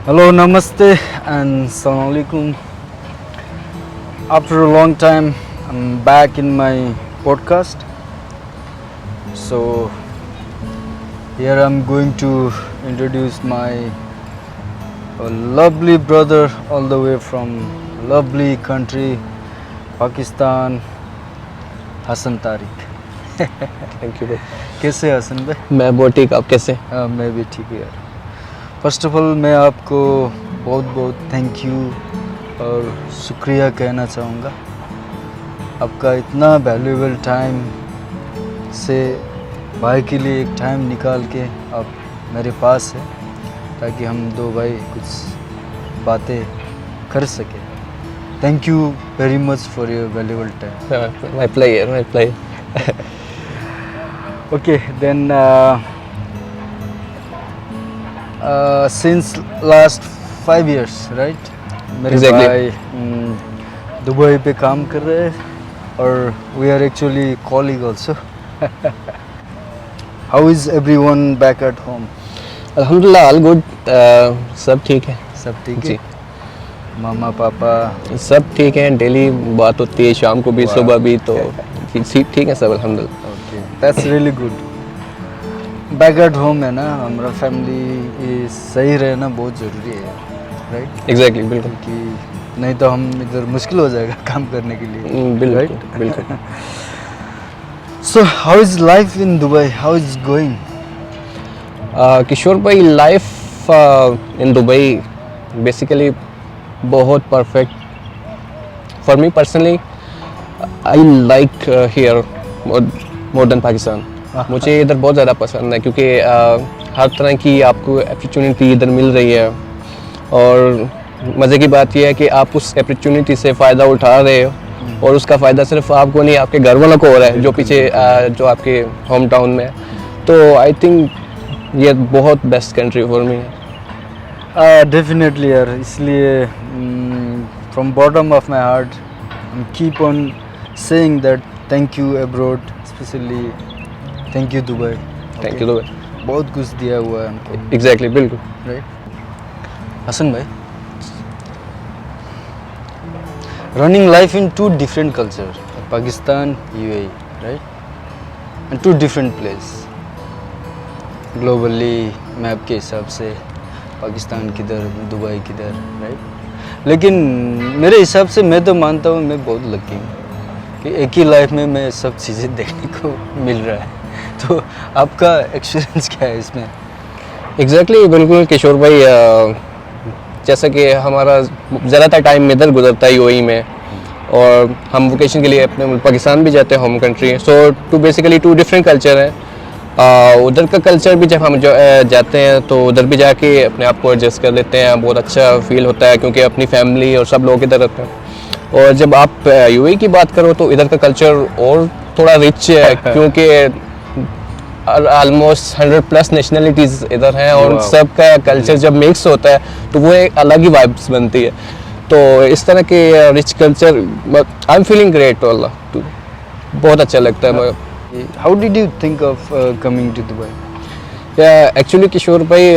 Hello, namaste, and assalamu alaikum. After a long time, I'm back in my podcast. So, here I'm going to introduce my lovely brother all the way from lovely country, Pakistan, Hassan Tariq. Thank you भाई। कैसे हैं हसन भाई? मैं बहुत ठीक, आप कैसे? हाँ, मैं भी ठीक हूँ यार। फर्स्ट ऑफ ऑल मैं आपको बहुत बहुत थैंक यू और शुक्रिया कहना चाहूँगा। आपका इतना वैल्यूएबल टाइम से भाई के लिए एक टाइम निकाल के आप मेरे पास है ताकि हम दो भाई कुछ बातें कर सकें। Thank you very much for your valuable time. My player. Okay, then since last 5 years, right? मेरे Exactly. भाई दुबई पे काम कर रहे हैं और we are actually colleague also. How is everyone back at home? अल्हम्दुलिल्लाह ऑल गुड, सब ठीक है। सब ठीक जी। है? मामा पापा सब ठीक है, डेली बात होती है, शाम को भी Wow. सुबह भी, तो ठीक है सब अल्हम्दुलिल्लाह। Okay, that's really good. Back at home है ना, हमारा फैमिली सही रहना बहुत ज़रूरी है, राइट? एग्जैक्टली, बिल्कुल। कि नहीं तो हम इधर मुश्किल हो जाएगा काम करने के लिए, बिल्कुल बिल्कुल। So how is life in Dubai, how is going? Kishore bhai, life in Dubai basically बहुत perfect for me personally. I like here more than Pakistan. मुझे इधर बहुत ज़्यादा पसंद है क्योंकि हर तरह की आपको अपॉर्चुनिटी इधर मिल रही है और मज़े की बात यह है कि आप उस अपॉर्चुनिटी से फ़ायदा उठा रहे हो और उसका फ़ायदा सिर्फ आपको नहीं, आपके घर वालों को हो रहा है जो पीछे जो आपके होम टाउन में है। तो आई थिंक ये बहुत बेस्ट कंट्री फॉर मी है। डेफिनेटली यार, इसलिए from bottom of my heart I keep on saying that thank you abroad, specially thank you Dubai. Thank you Dubai. बहुत कुछ दिया हुआ है हमको, एग्जैक्टली, बिल्कुल। राइट? हसन भाई, running life in two different culture, Pakistan, UAE, right? And two different place. Globally map के हिसाब से पाकिस्तान किधर, दुबई किधर, राइट? लेकिन मेरे हिसाब से मैं तो मानता हूँ मैं बहुत लकी हूँ कि एक ही लाइफ में मैं सब चीज़ें देखने को मिल रहा है। तो आपका एक्सपीरियंस क्या है इसमें? एग्जैक्टली, बिल्कुल किशोर भाई। जैसा कि हमारा ज़्यादातर टाइम इधर गुजरता है यूएई में और हम वोकेशन के लिए अपने पाकिस्तान भी जाते हैं, home country. So two basically two different culture हैं। उधर का कल्चर भी जब हम जाते हैं तो उधर भी जाके अपने आप को एडजस्ट कर लेते हैं, बहुत अच्छा फील होता है क्योंकि अपनी फैमिली और सब लोग इधर रहते हैं। और जब आप यूएई की बात करो तो इधर का कल्चर और थोड़ा रिच है क्योंकि ऑलमोस्ट 100+ नेशनलिटीज़ इधर हैं और सबका कल्चर जब मिक्स होता है तो वो एक अलग ही वाइब्स बनती है। तो इस तरह के rich culture, I am feeling great वाला, तो बहुत अच्छा लगता है। How did you think of coming to Dubai? Actually Kishore bhai,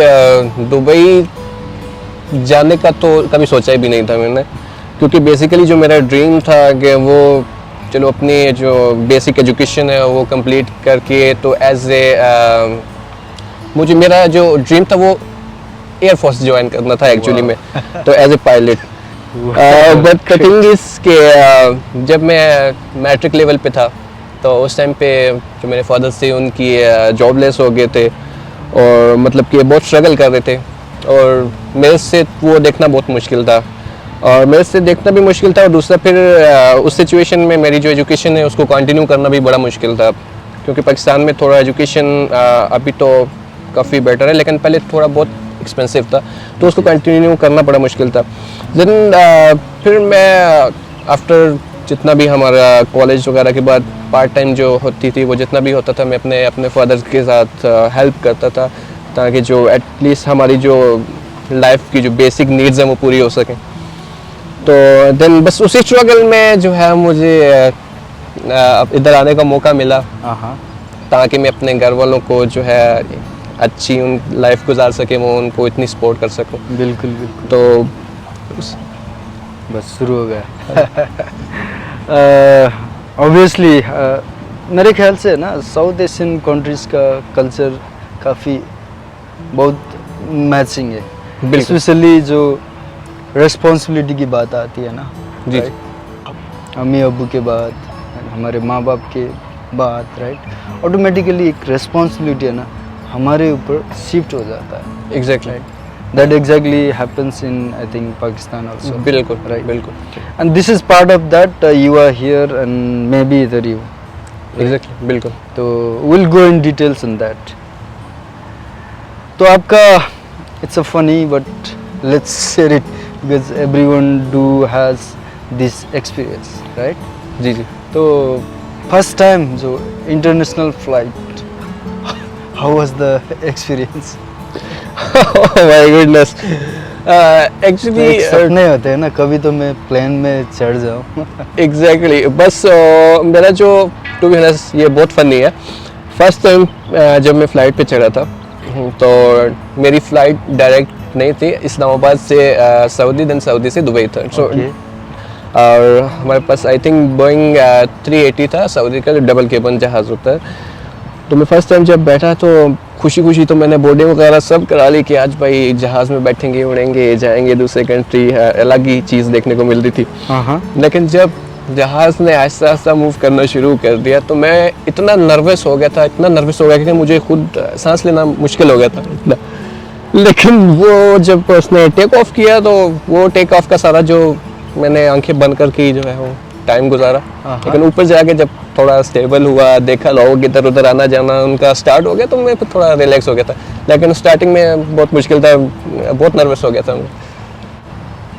Dubai जाने का तो कभी सोचा ही भी नहीं था मैंने, क्योंकि बेसिकली जो मेरा ड्रीम था कि वो चलो अपनी जो बेसिक एजुकेशन है वो कंप्लीट करके तो एज ए मुझे मेरा जो ड्रीम था वो एयरफोर्स ज्वाइन करना था एक्चुअली में, तो as a pilot. But the thing is कि जब मैं मैट्रिक लेवल पे था तो उस टाइम पे जो मेरे फादर थे उनकी जॉबलेस हो गए थे और मतलब कि बहुत स्ट्रगल कर रहे थे और मेरे से वो देखना बहुत मुश्किल था और मेरे से देखना भी मुश्किल था और दूसरा फिर उस सिचुएशन में मेरी जो एजुकेशन है उसको कंटिन्यू करना भी बड़ा मुश्किल था क्योंकि पाकिस्तान में थोड़ा एजुकेशन अभी तो काफ़ी बेटर है लेकिन पहले थोड़ा बहुत एक्सपेंसिव था तो उसको कंटिन्यू करना बड़ा मुश्किल था। देन फिर मैं आफ्टर जितना भी हमारा कॉलेज वगैरह के बाद पार्ट टाइम जो होती थी वो जितना भी होता था मैं अपने फादर के साथ हेल्प करता था ताकि जो एटलीस्ट हमारी जो लाइफ की जो बेसिक नीड्स हैं वो पूरी हो सकें। तो देन बस उसी स्ट्रगल में जो है मुझे इधर आने का मौका मिला ताकि मैं अपने घर वालों को जो है अच्छी उन लाइफ गुजार सके, वो उनको इतनी सपोर्ट कर सकूं। बिल्कुल बिल्कुल। तो बस शुरू हो गया। ऑब्वियसली मेरे ख्याल से ना साउथ एशियन कंट्रीज़ का कल्चर काफ़ी बहुत मैचिंग है, बिल्कुल। स्पेशली जो रिस्पॉन्सिबिलिटी की बात आती है ना, जी right? अम्मी अब्बू के बाद, हमारे माँ बाप के बाद, राइट, ऑटोमेटिकली एक रिस्पॉन्सिबिलिटी है ना हमारे ऊपर शिफ्ट हो जाता है। Exactly, That exactly happens in, I think, Pakistan also. बिल्कुल Right. बिल्कुल And this is part of that. You are here, and maybe either you. Exactly बिल्कुल। So we'll go in details on that. तो आपका it's a funny, but let's share it because everyone do has this experience, right? जी जी। तो first time जो international flight, how was the experience? My goodness, actually एक सपने होते हैं ना, कभी तो मैं प्लेन में चढ़ जाऊँ। एग्जैक्टली बस मेरा जो टू बी ऑनेस्ट ये बहुत फनी है। फर्स्ट टाइम जब मैं फ़्लाइट पे चढ़ा था, तो मेरी फ़्लाइट डायरेक्ट नहीं थी, इस्लामाबाद से सऊदी, देन सऊदी से दुबई था। सो Okay. और हमारे पास आई थिंक बोइंग 380 था, सऊदी का डबल केबिन जहाज़ होता है। तो मैं फर्स्ट टाइम जब बैठा तो खुशी खुशी तो मैंने बोर्डिंग वगैरह सब करा ली कि आज भाई जहाज़ में बैठेंगे, उड़ेंगे, जाएंगे दूसरे कंट्री, अलग ही चीज़ देखने को मिल रही थी। हाँ। लेकिन जब जहाज़ ने आहिस्ता आहिस्ता मूव करना शुरू कर दिया तो मैं इतना नर्वस हो गया था, इतना नर्वस हो गया कि मुझे खुद सांस लेना मुश्किल हो गया था इतना। लेकिन वो जब उसने टेक ऑफ किया तो वो टेक ऑफ का सारा जो मैंने आंखें बंद करके जो है वो टाइम गुजारा। हाँ। लेकिन ऊपर जाके जब थोड़ा स्टेबल हुआ, देखा लोग इधर उधर आना जाना उनका स्टार्ट हो गया तो मैं फिर थोड़ा रिलैक्स हो गया था। लेकिन स्टार्टिंग में बहुत मुश्किल था, बहुत नर्वस हो गया था मैं।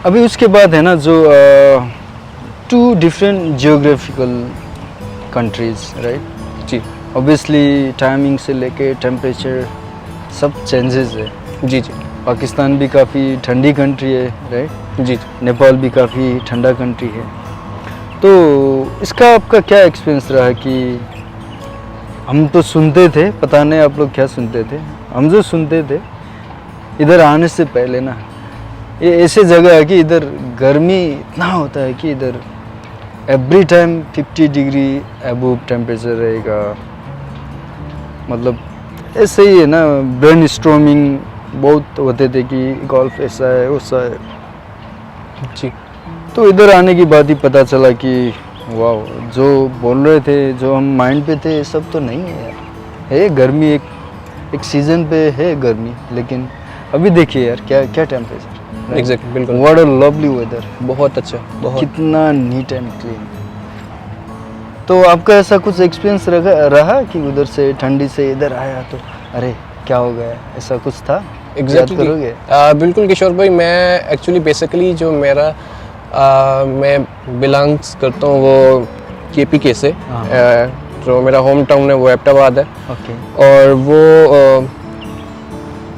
अभी उसके बाद है ना जो two different geographical countries, right? जी ऑब्वियसली टाइमिंग से लेके टेम्परेचर सब चेंजेस है। जी जी पाकिस्तान भी काफ़ी ठंडी कंट्री है, राइट? जी नेपाल भी काफ़ी ठंडा कंट्री है। तो इसका आपका क्या एक्सपीरियंस रहा कि हम तो सुनते थे, पता नहीं आप लोग क्या सुनते थे, हम जो सुनते थे इधर आने से पहले ना, ये ऐसे जगह है कि इधर गर्मी इतना होता है कि इधर every time 50 degree above temperature रहेगा। मतलब ऐसे ही है ना, ब्रेन स्टॉर्मिंग बहुत होते थे कि गोल्फ ऐसा है वैसा है। जी तो इधर आने के बाद ही पता चला कि वाह, जो बोल रहे थे, जो हम माइंड पे थे, ये सब तो नहीं है यार। है गर्मी, एक सीज़न पे है गर्मी, लेकिन अभी देखिए यार क्या क्या टेम्परेचर। एग्जैक्टली बिल्कुल। व्हाट अ लवली वेदर, बहुत अच्छा, बहुत। कितना नीट एंड क्लीन। तो आपका ऐसा कुछ एक्सपीरियंस रहा कि उधर से ठंडी से इधर आया तो अरे क्या हो गया, ऐसा कुछ था? याद करोगे? बिल्कुल किशोर भाई, मैं एक्चुअली बेसिकली जो मेरा मैं बिलोंग्स करता हूँ वो KPK से। हाँ। जो मेरा होम टाउन है वो एबटाबाद है। ओके। और वो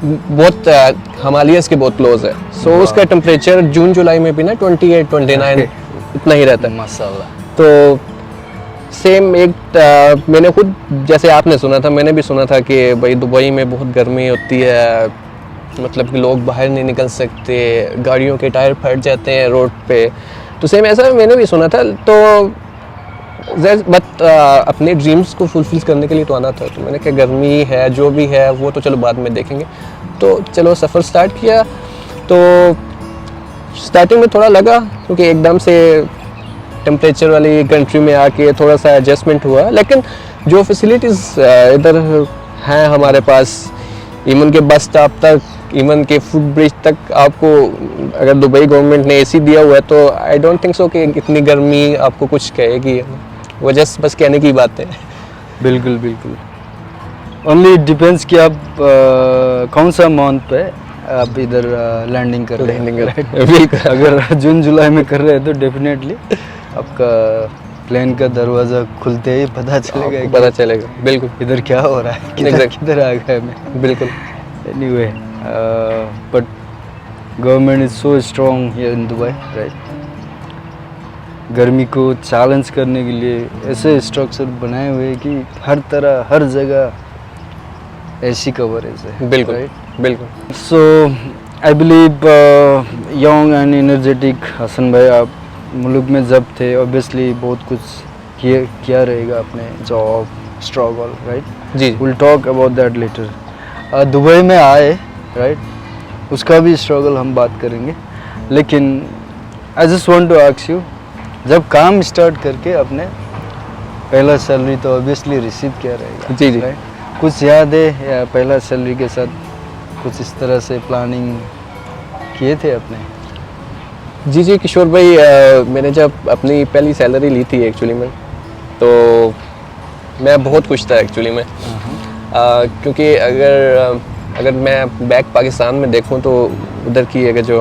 बहुत हिमालयस के बहुत क्लोज है। सो उसका टेम्परेचर जून जुलाई में भी ना 28 29 इतना ही रहता है। माशाल्लाह। तो सेम एक मैंने खुद, जैसे आपने सुना था, मैंने भी सुना था कि भाई दुबई में बहुत गर्मी होती है, मतलब कि लोग बाहर नहीं निकल सकते, गाड़ियों के टायर फट जाते हैं रोड पे। तो सेम ऐसा मैंने भी सुना था। तो बट अपने ड्रीम्स को फुलफिल करने के लिए तो आना था। तो मैंने कहा गर्मी है जो भी है वो तो चलो बाद में देखेंगे। तो चलो सफ़र स्टार्ट किया। तो स्टार्टिंग में थोड़ा लगा क्योंकि एकदम से टेम्परेचर वाली कंट्री में आके थोड़ा सा एडजस्टमेंट हुआ। लेकिन जो फैसिलिटीज़ इधर हैं हमारे पास, इवन के बस स्टॉप तक, इवन के फुट ब्रिज तक, आपको अगर दुबई गवर्नमेंट ने AC दिया हुआ है तो आई डोंट थिंक सो कि इतनी गर्मी आपको कुछ कहेगी। वो जस्ट बस कहने की बात है। बिल्कुल बिल्कुल। ओनली डिपेंड्स कि आप कौन सा मंथ पे आप इधर लैंडिंग कर रहे हैं। अगर जून जुलाई में कर रहे हैं तो डेफिनेटली आपका प्लेन का दरवाज़ा खुलते ही पता चलेगा बिल्कुल इधर क्या हो रहा है, किधर आ गया मैं। बिल्कुल। Anyway, but government is so strong here in Dubai, right? गर्मी को चैलेंज करने के लिए ऐसे स्ट्रक्चर बनाए हुए हैं कि हर तरह हर जगह ऐसी कवरेज है। बिल्कुल right? बिल्कुल। So I believe young and energetic Hasan भाई, आप मुल्क में जब थे ऑब्वियसली बहुत कुछ किया रहेगा अपने जॉब स्ट्रगल, राइट? जी will talk about that later. Dubai में आए, राइट, उसका भी स्ट्रगल हम बात करेंगे, लेकिन I just want to ask you, जब काम स्टार्ट करके अपने पहला सैलरी तो ऑब्वियसली रिसीव किया रहेगा, जी जी। right? कुछ याद है या पहला सैलरी के साथ कुछ इस तरह से प्लानिंग किए थे अपने? जी जी किशोर भाई, मैंने जब अपनी पहली सैलरी ली थी एक्चुअली में, तो मैं बहुत खुश था एक्चुअली में। क्योंकि अगर मैं बैक पाकिस्तान में देखूं तो उधर की अगर जो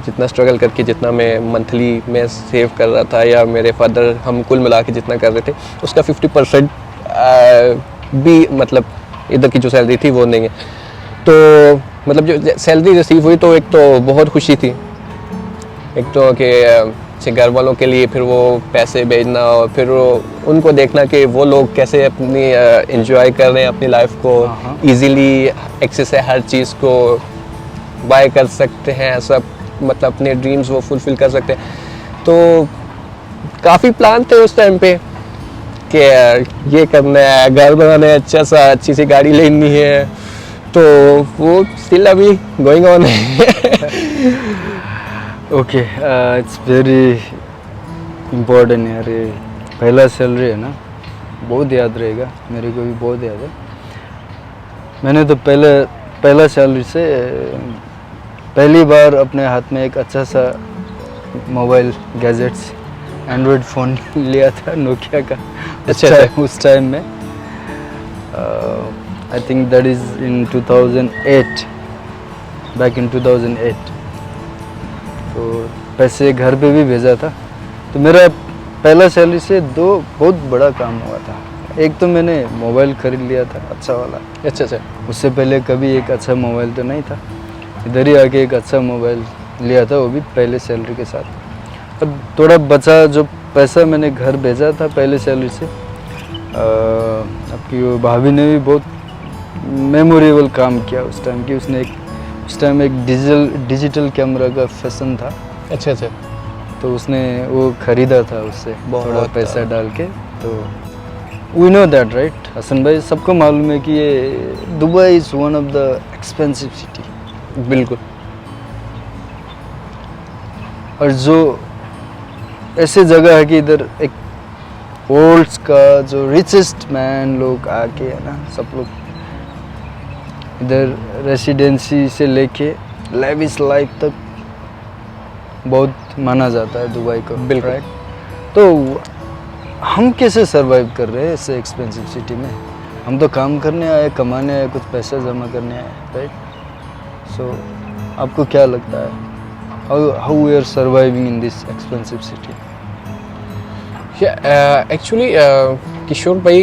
जितना स्ट्रगल करके जितना मैं मंथली में सेव कर रहा था, या मेरे फादर हम कुल मिला के जितना कर रहे थे, उसका 50% भी मतलब इधर की जो सैलरी थी वो नहीं है। तो मतलब जो सैलरी रिसीव हुई तो एक तो बहुत खुशी थी, एक तो कि घर वालों के लिए फिर वो पैसे भेजना और फिर वो उनको देखना कि वो लोग कैसे अपनी एंजॉय कर रहे हैं अपनी लाइफ को, इजीली एक्सेस है हर चीज़ को बाय कर सकते हैं, सब मतलब अपने ड्रीम्स वो फुलफिल कर सकते हैं। तो काफ़ी प्लान थे उस टाइम पे कि ये करना है, घर बनाना है, अच्छा सा अच्छी सी गाड़ी लेनी है, तो वो स्टिल अभी गोइंग ऑन है। ओके, इट्स वेरी इम्पोर्टेंट यार, ये पहला सैलरी है ना, बहुत याद रहेगा, मेरे को भी बहुत याद है। मैंने तो पहला सैलरी से पहली बार अपने हाथ में एक अच्छा सा मोबाइल गैजेट्स एंड्रॉयड फ़ोन लिया था नोकिया का। अच्छा। उस टाइम में I think that is in 2008, back in 2008। तो पैसे घर पे भी भेजा था। तो मेरा पहला सैलरी से दो बहुत बड़ा काम हुआ था। एक तो मैंने मोबाइल खरीद लिया था अच्छा वाला। अच्छा। उससे पहले कभी एक अच्छा मोबाइल तो नहीं था, इधर ही आके एक अच्छा मोबाइल लिया था, वो भी पहले सैलरी के साथ। अब थोड़ा बचा जो पैसा मैंने घर भेजा था पहले सैलरी से, आपकी वो भाभी ने भी बहुत मेमोरेबल काम किया उस टाइम की। उसने उस टाइम एक डिजिटल कैमरा का फैशन था। अच्छा। तो उसने वो खरीदा था उससे बहुत थोड़ा पैसा डाल के। तो we know that right Hasan भाई, सबको मालूम है कि ये Dubai is one of the expensive city. बिल्कुल। और जो ऐसे जगह है कि इधर एक वर्ल्ड्स का जो रिचेस्ट मैन लोग आके है ना, सब लोग इधर रेसिडेंसी से लेके लेविश लाइफ तक बहुत माना जाता है दुबई को। बिल्कुल। राइट, तो हम कैसे सरवाइव कर रहे हैं ऐसे एक्सपेंसिव सिटी में? हम तो काम करने आए, कमाने आए, कुछ पैसा जमा करने आए, राइट? सो आपको क्या लगता है how we are surviving in this expensive city? Actually Kishore bhai,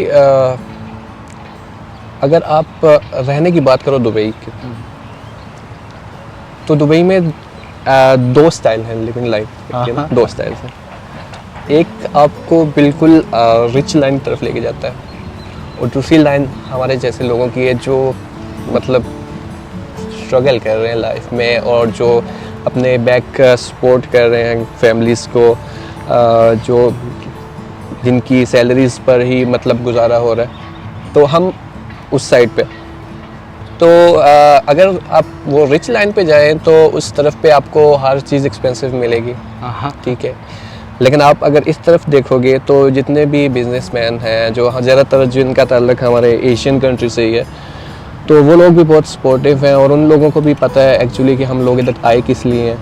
अगर आप रहने की बात करो दुबई की, तो दुबई में दो स्टाइल हैं लिविंग लाइफ के ना, दो स्टाइल हैं। एक आपको बिल्कुल रिच लाइन की तरफ लेके जाता है, और दूसरी लाइन हमारे जैसे लोगों की है जो मतलब स्ट्रगल कर रहे हैं लाइफ में, और जो अपने बैक सपोर्ट कर रहे हैं फैमिलीज़ को, जो जिनकी सैलरीज पर ही मतलब गुजारा हो रहा है। तो हम उस साइड पे, तो अगर आप वो रिच लाइन पे जाएं तो उस तरफ पे आपको हर चीज़ एक्सपेंसिव मिलेगी, ठीक है। लेकिन आप अगर इस तरफ देखोगे तो जितने भी बिजनेसमैन हैं, जो ज़्यादातर जिनका ताल्लुक हमारे एशियन कंट्री से ही है, तो वो लोग भी बहुत सपोर्टिव हैं, और उन लोगों को भी पता है एक्चुअली कि हम लोग इधर आए किस लिए हैं।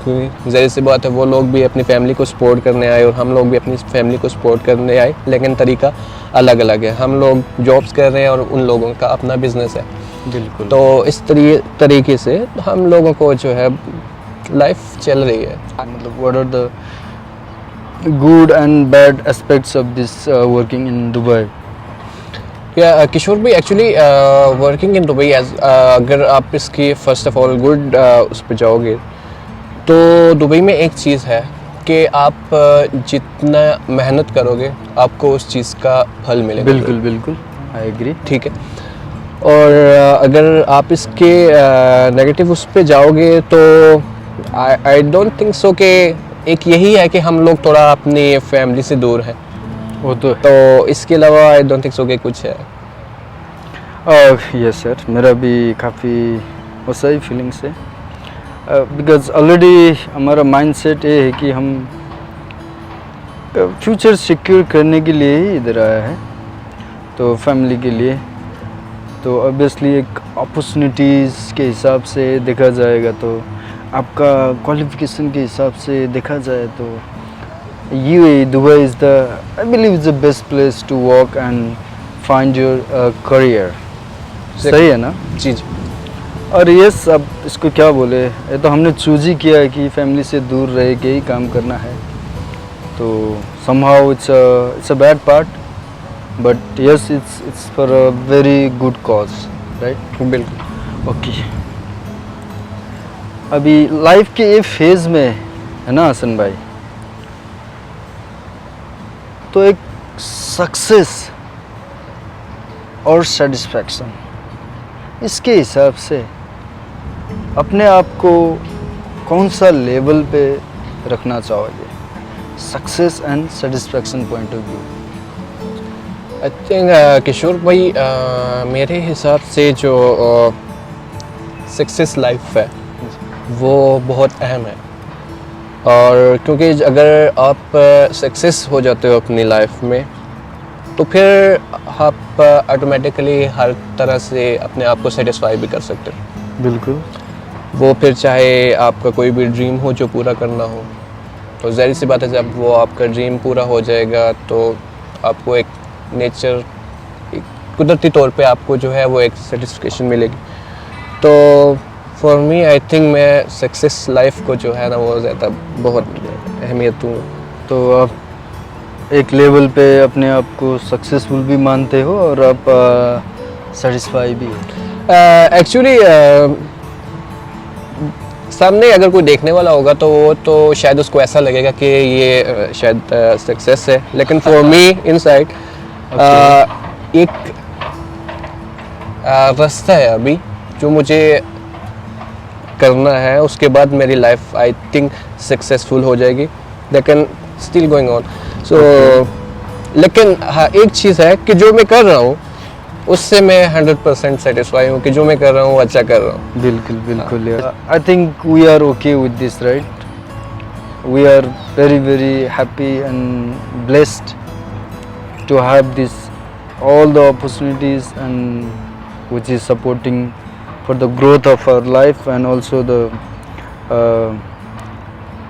क्योंकि ज़ाहिर सी बात है वो लोग भी अपनी फैमिली को सपोर्ट करने आए, और हम लोग भी अपनी फैमिली को सपोर्ट करने आए, लेकिन तरीका अलग अलग है। हम लोग जॉब्स कर रहे हैं और उन लोगों का अपना बिजनेस है। बिल्कुल। तो इस तरीके से हम लोगों को जो है लाइफ चल रही है। मतलब what are the good and bad aspects of this working in Dubai? या किशोर भाई, actually working in Dubai as, अगर आप इसकी फर्स्ट ऑफ ऑल गुड उस पर जाओगे, तो दुबई में एक चीज़ है कि आप जितना मेहनत करोगे आपको उस चीज़ का फल मिलेगा। बिल्कुल बिल्कुल, आई एग्री। ठीक है। और अगर आप इसके नेगेटिव उस पे जाओगे तो आई डोंट थिंक सो कि एक यही है कि हम लोग थोड़ा अपनी फैमिली से दूर हैं, वो तो तो इसके अलावा आई डोंट थिंक सो कि कुछ है। यस सर, मेरा भी काफ़ी वैसा ही फीलिंग्स है, बिकॉज ऑलरेडी हमारा माइंडसेट ये है कि हम फ्यूचर सिक्योर करने के लिए ही इधर आया है, तो फैमिली के लिए। तो ऑब्वियसली एक अपॉर्चुनिटीज़ के हिसाब से देखा जाएगा, तो आपका क्वालिफिकेशन के हिसाब से देखा जाए तो UAE Dubai is the, I believe is the best place to work and find your career. सही है ना? जी जी। और यस, अब इसको क्या बोले, ये तो हमने चूज ही किया है कि फैमिली से दूर रह के ही काम करना है, तो somehow it's a bad part, but yes, it's for a very good cause, right? बिल्कुल। ओके, अभी लाइफ के ये फेज़ में है ना हसन भाई, तो एक सक्सेस और सेटिस्फैक्शन, इसके हिसाब से अपने आप को कौन सा लेवल पे रखना चाहोगे, success and satisfaction point of view? I think Kishore bhai, मेरे हिसाब से जो सक्सेस लाइफ है वो बहुत अहम है, और क्योंकि अगर आप सक्सेस हो जाते हो अपनी लाइफ में तो फिर आप ऑटोमेटिकली हर तरह से अपने आप को सेटिस्फाई भी कर सकते हो। बिल्कुल। वो फिर चाहे आपका कोई भी ड्रीम हो जो पूरा करना हो, तो ज़ाहिर सी बात है जब वो आपका ड्रीम पूरा हो जाएगा तो आपको एक नेचर, एक कुदरती तौर पे आपको जो है वो एक सेटिस्फिकेशन मिलेगी। तो फॉर मी आई थिंक मैं सक्सेस लाइफ को जो है ना वो ज़्यादा बहुत अहमियत दूँ। तो आप एक लेवल पे अपने आप को सक्सेसफुल भी मानते हो और आप सेटिस्फाई भी हो? एक्चुअली सामने अगर कोई देखने वाला होगा तो वो तो शायद उसको ऐसा लगेगा कि ये शायद सक्सेस है, लेकिन फॉर मी इनसाइड एक रास्ता है अभी जो मुझे करना है, उसके बाद मेरी लाइफ आई थिंक सक्सेसफुल हो जाएगी, लेकिन स्टिल गोइंग ऑन। सो लेकिन हाँ, एक चीज़ है कि जो मैं कर रहा हूँ उससे मैं 100% सेटिस्फाई हूँ कि जो मैं कर रहा हूँ अच्छा कर रहा हूँ। बिल्कुल बिल्कुल यार, I think we are okay with this, right? We are very very happy and blessed to have this all the opportunities and which is supporting for the growth of our life and also the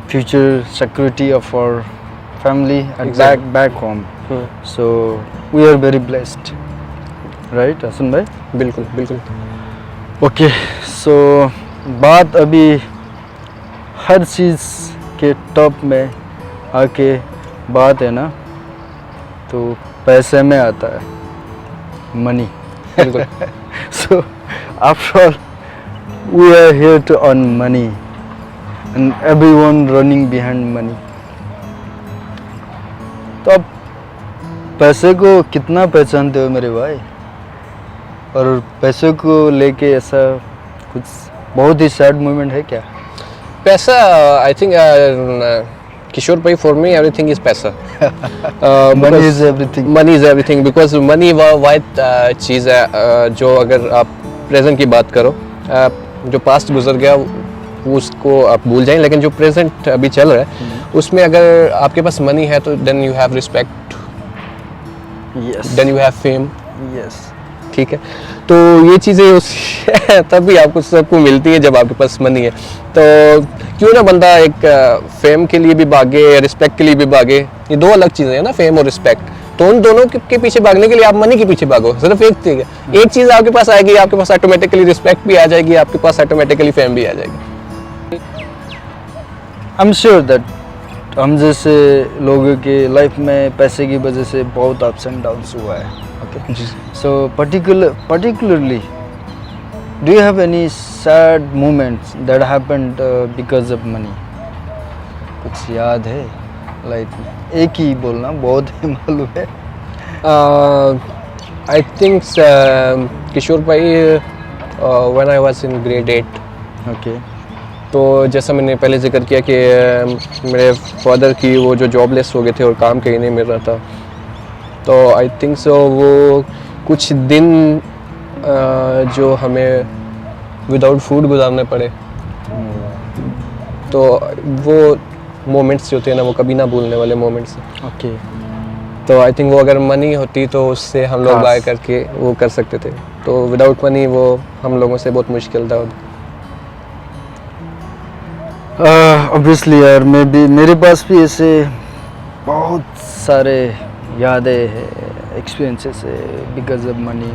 future security of our family and Exactly. back home. So we are very blessed, right Hasan bhai? बिल्कुल बिल्कुल। Okay, सो बात अभी हर चीज़ के top में आके बात है ना, तो पैसे में आता है, मनी। बिल्कुल। So after all, we are here to earn money and everyone running behind money. तो आप पैसे को कितना पहचानते हो मेरे भाई, और पैसे को लेके ऐसा कुछ बहुत ही सैड मोमेंट है क्या? पैसा, आई थिंक किशोर भाई, फॉर मी एवरीथिंग इज पैसा। Money is everything. Money is everything because money वाहिद चीज़ है जो अगर आप प्रेजेंट की बात करो, जो पास्ट गुजर गया उसको आप भूल जाएं, लेकिन जो प्रेजेंट अभी चल रहा है उसमें अगर आपके पास मनी है तो then you have respect, yes then you have fame. Yes, ठीक है, तो ये चीज़ें तभी आपको सबको मिलती है जब आपके पास मनी है। तो क्यों ना बंदा एक फेम के लिए भी भागे, रिस्पेक्ट के लिए भी भागे, ये दो अलग चीज़ें हैं ना, फेम और रिस्पेक्ट। तो उन दोनों के पीछे भागने के लिए आप मनी के पीछे भागो, सिर्फ एक चीज़ है, एक चीज़ आपके पास आएगी, आपके पास ऑटोमेटिकली रिस्पेक्ट भी आ जाएगी, आपके पास ऑटोमेटिकली फेम भी आ जाएगी। आई एम श्योर दैट हम जैसे लोगों के लाइफ में पैसे की वजह से बहुत अप्स एंड डाउन्स हुआ है। Okay, so particularly do you have any sad moments that happened because of money? कुछ याद है लाइफ में? एक ही बोलना, बहुत ही मालूम है। आई थिंक किशोर भाई, when I was in grade 8, okay तो जैसा मैंने पहले जिक्र किया कि मेरे फादर की वो जो जॉबलेस हो गए थे और काम कहीं नहीं मिल रहा था, तो आई थिंक सो वो कुछ दिन जो हमें विदाउट फूड गुजारने पड़े, तो वो मोमेंट्स जो थे ना, वो कभी ना भूलने वाले मोमेंट्स हैं। ओके तो आई थिंक वो अगर मनी होती तो उससे हम लोग खास। बाय करके वो कर सकते थे, तो विदाउट मनी वो हम लोगों से बहुत मुश्किल था। ऑब्वियसली यार, मेरे पास भी ऐसे बहुत सारे यादें हैं, एक्सपीरियंसेस है बिकॉज ऑफ मनी।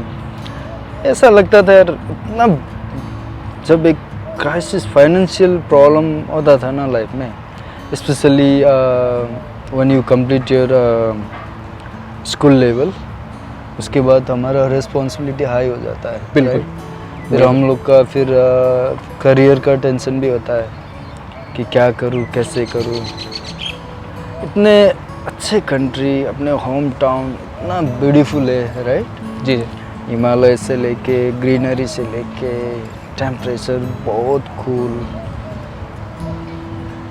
ऐसा लगता था यार, इतना जब एक क्राइसिस फाइनेंशियल प्रॉब्लम होता था ना लाइफ में, specially when you complete your school level, उसके बाद हमारा रिस्पॉन्सिबिलिटी हाई हो जाता है। बिल्कुल। right? फिर हम लोग का फिर करियर का टेंशन भी होता है कि क्या करूँ, कैसे करूँ। इतने अच्छे कंट्री, अपने होम टाउन इतना ब्यूटीफुल है, राइट? जी जी। हिमालय से लेके, ग्रीनरी से लेके, टेम्परेचर बहुत कूल।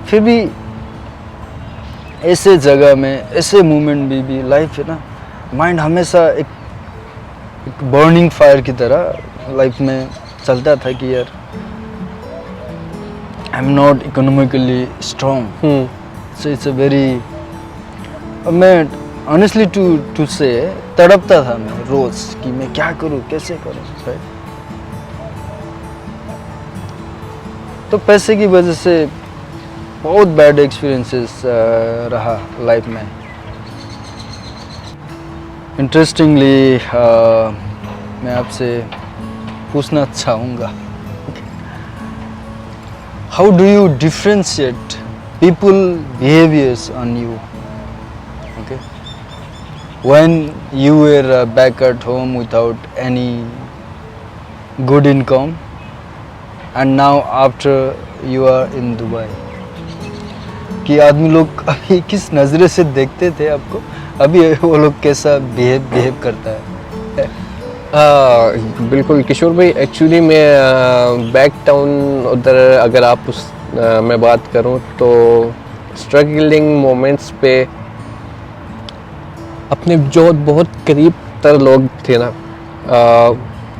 फिर भी ऐसे जगह में, ऐसे मोमेंट भी लाइफ है ना, माइंड हमेशा एक बर्निंग फायर की तरह लाइफ में चलता था कि यार I am not economically strong, so it's a very, मैं ऑनेस्टली टू से तड़पता था मैं रोज कि मैं क्या करूं, कैसे करूं, राइट? तो पैसे की वजह से बहुत बैड एक्सपीरियंसेस रहा लाइफ में। इंटरेस्टिंगली मैं आपसे पूछना चाहूँगा, how do you differentiate people behaviours on you? Okay, when you were back at home without any good income and now after you are in Dubai, कि आदमी लोग अभी किस नज़रे से देखते थे आपको, अभी वो लोग कैसा बिहेव करता है? बिल्कुल किशोर भाई, एक्चुअली मैं बैक टाउन उधर अगर आप उस मैं बात करूं तो स्ट्रगलिंग मोमेंट्स पे अपने जो बहुत करीब तर लोग थे ना,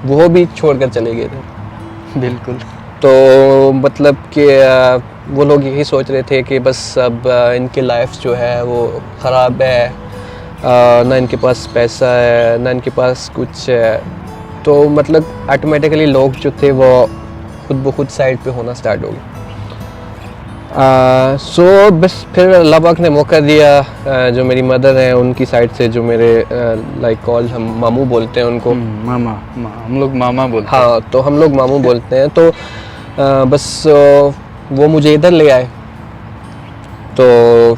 वो भी छोड़कर चले गए थे। बिल्कुल। तो मतलब कि वो लोग यही सोच रहे थे कि बस अब इनकी लाइफ जो है वो ख़राब है, ना इनके पास पैसा है, ना इनके पास कुछ है। तो मतलब ऑटोमेटिकली लोग जो थे वो खुद ब खुद साइड पे होना स्टार्ट हो गए। सो बस फिर अल्लाह पाक ने मौका दिया, जो मेरी मदर हैं उनकी साइड से, जो मेरे लाइक कॉल हम मामू बोलते हैं उनको। मामा, हम लोग मामा बोलते हैं। हाँ, तो हम लोग मामू बोलते हैं। तो बस वो मुझे इधर ले आए, तो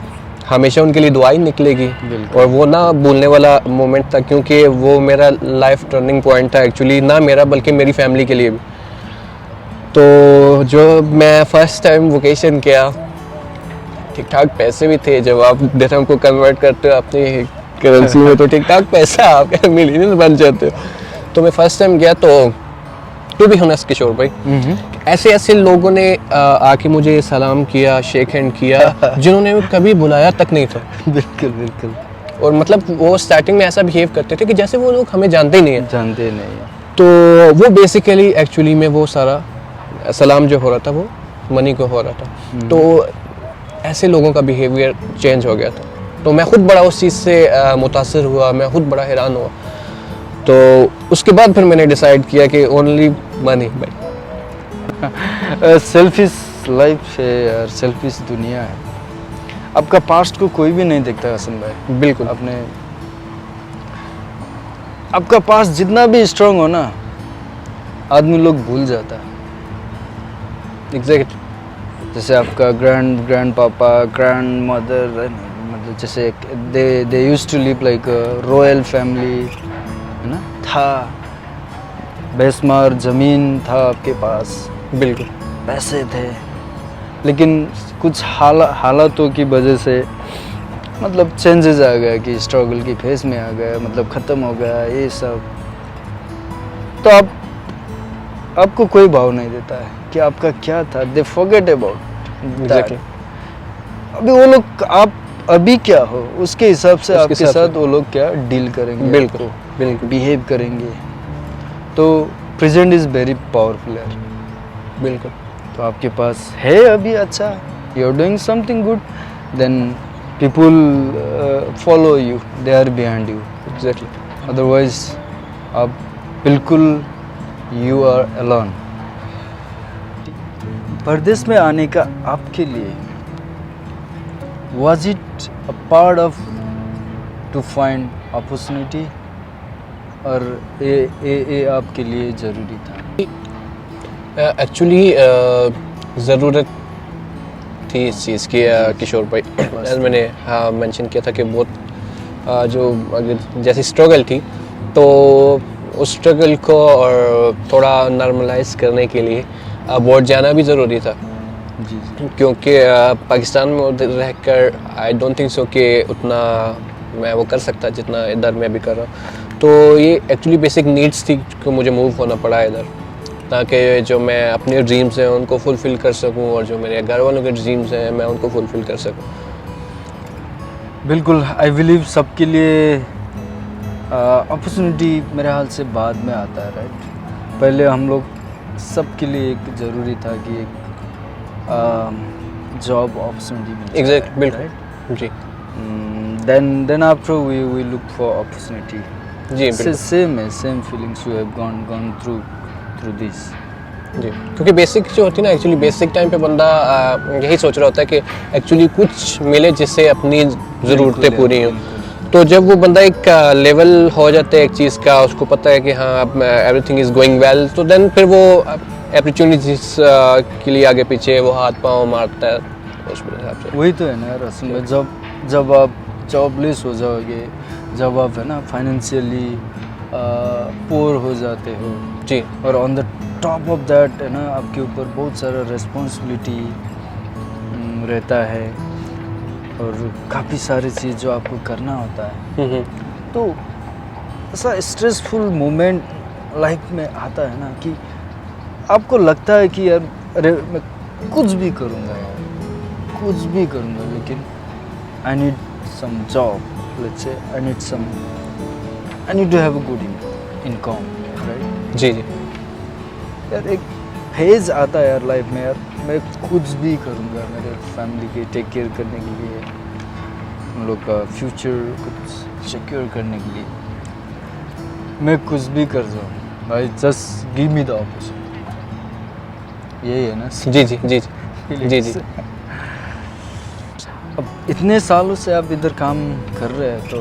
हमेशा उनके लिए दुआ ही निकलेगी। और वो ना भूलने वाला मोमेंट था, क्योंकि वो मेरा लाइफ टर्निंग पॉइंट था एक्चुअली, ना मेरा बल्कि मेरी फैमिली के लिए भी। तो जो मैं फ़र्स्ट टाइम वोकेशन किया, ठीक ठाक पैसे भी थे, जब आप दिरहम को कन्वर्ट करते हो अपनी करेंसी में तो ठीक ठाक पैसा आप मिलियनर बन जाते हो। तो मैं फ़र्स्ट टाइम गया, तो भी ऑनेस्ट किशोर भाई, ऐसे ऐसे लोगों ने आके मुझे सलाम किया, शेक हैंड किया, जिन्होंने कभी बुलाया तक नहीं था। बिल्कुल बिल्कुल। और मतलब वो स्टार्टिंग में ऐसा बिहेव करते थे कि जैसे वो लोग हमें जानते ही नहीं हैं। जानते नहीं हैं। तो वो बेसिकली एक्चुअली में वो सारा सलाम जो हो रहा था वो मनी को हो रहा था। तो ऐसे लोगों का बिहेवियर चेंज हो गया था। तो मैं खुद बड़ा उस चीज़ से मुतासिर हुआ, मैं खुद बड़ा हैरान हुआ। तो उसके बाद फिर मैंने डिसाइड किया कि ओनली मनी भाई। सेल्फिश लाइफ है यार, सेल्फिश दुनिया है। आपका पास्ट को कोई भी नहीं देखता हसन भाई। बिल्कुल। आपका पास्ट जितना भी स्ट्रांग हो ना, आदमी लोग भूल जाता है। एग्जैक्ट। जैसे आपका ग्रैंड पापा, ग्रैंड मदर, मतलब जैसे they used to live like royal family, है ना, था बेशुमार ज़मीन था आपके पास, बिल्कुल पैसे थे, लेकिन कुछ हालातों की वजह से मतलब चेंजेस आ गया कि स्ट्रगल की फेज में आ गया, मतलब ख़त्म हो गया ये सब। तो आपको कोई भाव नहीं देता है कि आपका क्या था. They forget about exactly. अभी वो लोग आप अभी क्या हो उसके हिसाब से उसके आपके हिसाब से. साथ वो लोग क्या डील करेंगे, बिल्कुल, आपको बिल्कुल. बिहेव करेंगे. तो प्रेजेंट इज वेरी पावरफुल यार. बिल्कुल. तो आपके पास है अभी अच्छा, you are doing something good, then people follow you, they are behind you. Exactly. Otherwise आप बिल्कुल यू आर अलोन. परदेश में आने का आपके लिए was it a part of to find opportunity और ये आपके लिए ज़रूरी था? एक्चुअली ज़रूरत थी इस चीज़ की किशोर भाई. एज मैंने मेंशन किया था कि बहुत जो अगर जैसी स्ट्रगल थी तो उस स्ट्रगल को और थोड़ा नॉर्मलाइज करने के लिए बोर्ड जाना भी ज़रूरी था. जी जी. क्योंकि पाकिस्तान में उधर रहकर आई डोंट थिंक सो कि उतना मैं वो कर सकता जितना इधर मैं भी कर रहा हूँ. तो ये एक्चुअली बेसिक नीड्स थी कि मुझे मूव होना पड़ा इधर, ताकि जो मैं अपने ड्रीम्स हैं उनको फुलफ़िल कर सकूं और जो मेरे घर वालों के ड्रीम्स हैं मैं उनको फुलफ़िल कर सकूं. बिल्कुल. आई बिलीव सबके लिए अपॉर्चुनिटी मेरे हाल से बाद में आता है, राइट. पहले हम लोग सबके लिए एक ज़रूरी था कि एक जॉब अपॉर्चुनिटी मिल जाए. एग्जैक्ट. बिल्कुल. right? Ji. Then after we look for opportunity. जी. बिल्कुल. Same feelings you have gone through this. जी. क्योंकि बेसिक जो होती है ना, एक्चुअली बेसिक टाइम पे बंदा यही सोच रहा होता है कि एक्चुअली कुछ मिले जिससे अपनी ज़रूरतें पूरी हों. तो जब वो बंदा एक लेवल हो जाता है एक चीज़ का, उसको पता है कि हाँ अब एवरीथिंग इज़ गोइंग वेल, तो देन फिर वो अपॉर्चुनिटीज़ के लिए आगे पीछे वो हाथ पाँव मारता है उस हिसाब से. वही तो है ना यार. असल में जब आप जॉबलेस हो जाओगे, जब आप है ना फाइनेंशियली पोर हो जाते हो जी. और on the top of that है ना आपके ऊपर बहुत सारा रिस्पॉन्सिबिलिटी रहता है और काफ़ी सारी चीज़ जो आपको करना होता है. तो ऐसा स्ट्रेसफुल मोमेंट लाइफ में आता है ना कि आपको लगता है कि यार अरे मैं कुछ भी करूँगा यार, कुछ भी करूँगा, लेकिन I need some job, let's say I need to have a good income, right. जी. जी. यार एक फेज आता है यार लाइफ में, यार मैं कुछ भी करूँगा मेरे फैमिली के टेक केयर करने के लिए, उन लोग का फ्यूचर कुछ सिक्योर करने के लिए मैं कुछ भी कर जाऊँ भाई. Just give me the opportunity. यही है ना. जी. जी. जी. जी. जी. अब इतने सालों से आप इधर काम कर रहे हैं, तो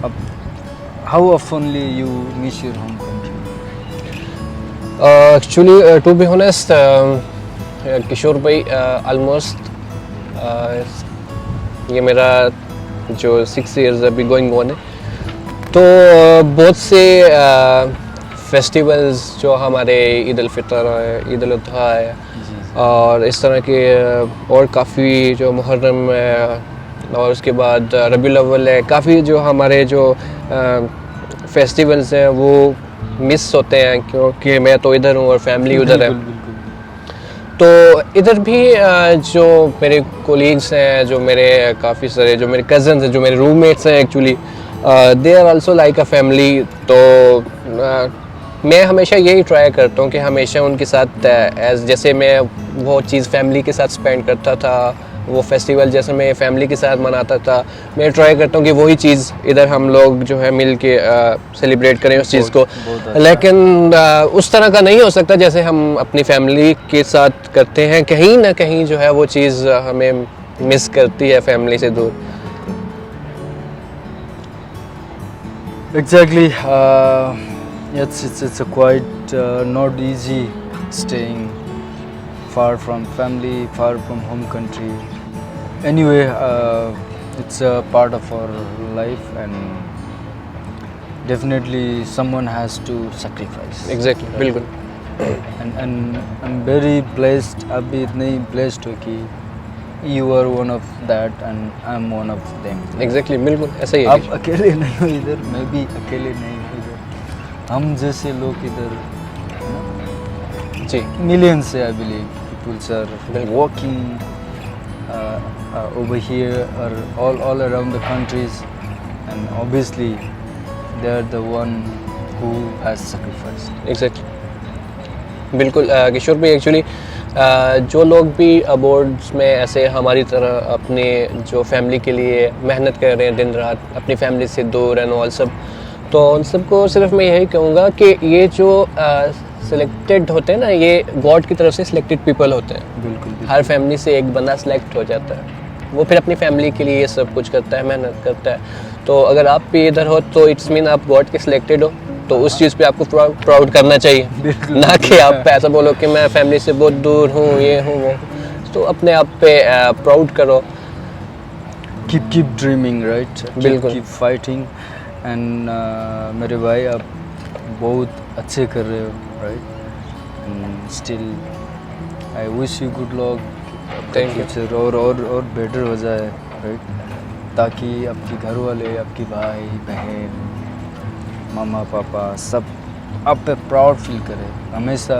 अब how oftenly you miss your home country? Actually to be honest Kishore bhai, almost ये मेरा जो 6 इयर्स अभी गोइंग ऑन है, तो बहुत से फेस्टिवल्स जो हमारे ईद उल फितर है, ईद उल अज़हा है, और इस तरह के और काफ़ी जो मुहर्रम है, और उसके बाद रबीउल अव्वल है, काफ़ी जो हमारे जो फेस्टिवल्स हैं वो मिस होते हैं क्योंकि मैं तो इधर हूँ और फैमिली उधर है. तो इधर भी जो मेरे कोलीग्स हैं, जो मेरे काफ़ी सारे जो मेरे कज़न्स हैं, जो मेरे रूममेट्स हैं, actually they are also like a family. तो मैं हमेशा यही ट्राई करता हूँ कि हमेशा उनके साथ एज जैसे मैं वो चीज़ फैमिली के साथ स्पेंड करता था, वो फेस्टिवल जैसे मैं फैमिली के साथ मनाता था, मैं ट्राई करता हूँ कि वही चीज़ इधर हम लोग जो है मिल के सेलिब्रेट करें उस चीज़ को. लेकिन उस तरह का नहीं हो सकता जैसे हम अपनी फैमिली के साथ करते हैं. कहीं ना कहीं जो है वो चीज़ हमें मिस करती है फैमिली से दूर. Exactly. It's a quite not easy staying far from family, far from home country. Anyway, it's a part of our life, and definitely someone has to sacrifice. Exactly. बिल्कुल. And I'm very blessed. अभी इतने blessed हो कि you are one of that and I'm one of them. Exactly. बिल्कुल ऐसा ही है. आप अकेले नहीं हो इधर, मैं भी अकेले नहीं हूँ इधर. हम जैसे लोग इधर जी millions, I believe, people are बिल्कुल। walking over here or all around the countries, and obviously they are the one who has sacrificed. Exactly बिल्कुल किशोर भाई एक्चुअली जो लोग भी अबोर्ड्स में ऐसे हमारी तरह अपने जो फैमिली के लिए मेहनत कर रहे हैं दिन रात अपनी फैमिली से दूर एंड ऑल सब, तो उन सबको सिर्फ मैं यही कहूँगा कि ये जो सिलेक्टेड होते हैं ना, ये गॉड की तरफ से सिलेक्टेड पीपल होते हैं। बिल्कुल हर फैमिली से एक बंदा सिलेक्ट हो जाता है, वो फिर अपनी फैमिली के लिए ये सब कुछ करता है, मेहनत करता है। तो अगर आप भी इधर हो तो इट्स मीन आप गॉड के सिलेक्टेड हो, तो उस चीज़ पे आपको प्राउड करना चाहिए, बिल्कुल। ना कि आप ऐसा बोलो कि मैं फैमिली से बहुत दूर हूँ, ये हूँ वो। तो अपने आप पे प्राउड करो। keep dreaming, right? बिल्कुल। keep fighting, and मेरे भाई आप बहुत अच्छे कर रहे हो, right? And still I wish you good luck. Thank you. Future और बेटर हो जाए, right? ताकि आपके घर वाले, आपके भाई बहन, मामा पापा सब आप पे प्राउड फील करें। हमेशा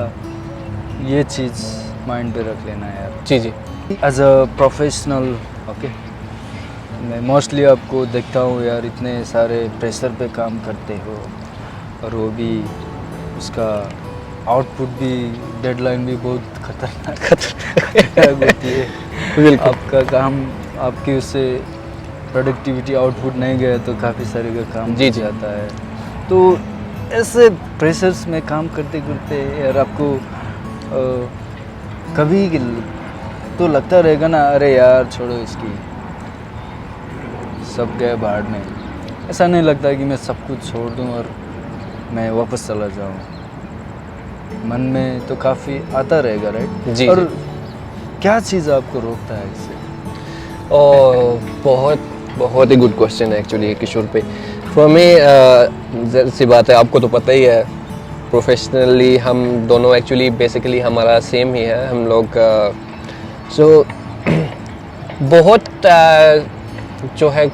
ये चीज़ माइंड पे रख लेना यार। जी जी एज अ प्रोफेशनल, ओके, मैं मोस्टली आपको देखता हूँ यार, इतने सारे प्रेशर पे काम करते हो, और वो भी उसका आउटपुट भी, डेडलाइन भी बहुत खतरनाक होती है। बिल्कुल। आपका काम, आपकी उससे प्रोडक्टिविटी आउटपुट नहीं गया तो काफ़ी सारे का काम जी, हो जी। जाता है। तो ऐसे प्रेशर्स में काम करते करते यार आपको कभी तो लगता रहेगा ना, अरे यार छोड़ो इसकी, सब गए बाहर में। ऐसा नहीं लगता कि मैं सब कुछ छोड़ दूं और मैं वापस चला जाऊं। मन में तो काफ़ी आता रहेगा, राइट? जी, और जी। क्या चीज़ आपको रोकता है इससे? और बहुत ही गुड क्वेश्चन है एक्चुअली किशोर पे। फॉर मी ज़ाहिर सी बात है, आपको तो पता ही है, प्रोफेशनली हम दोनों एक्चुअली बेसिकली हमारा सेम ही है। हम लोग सो बहुत जो है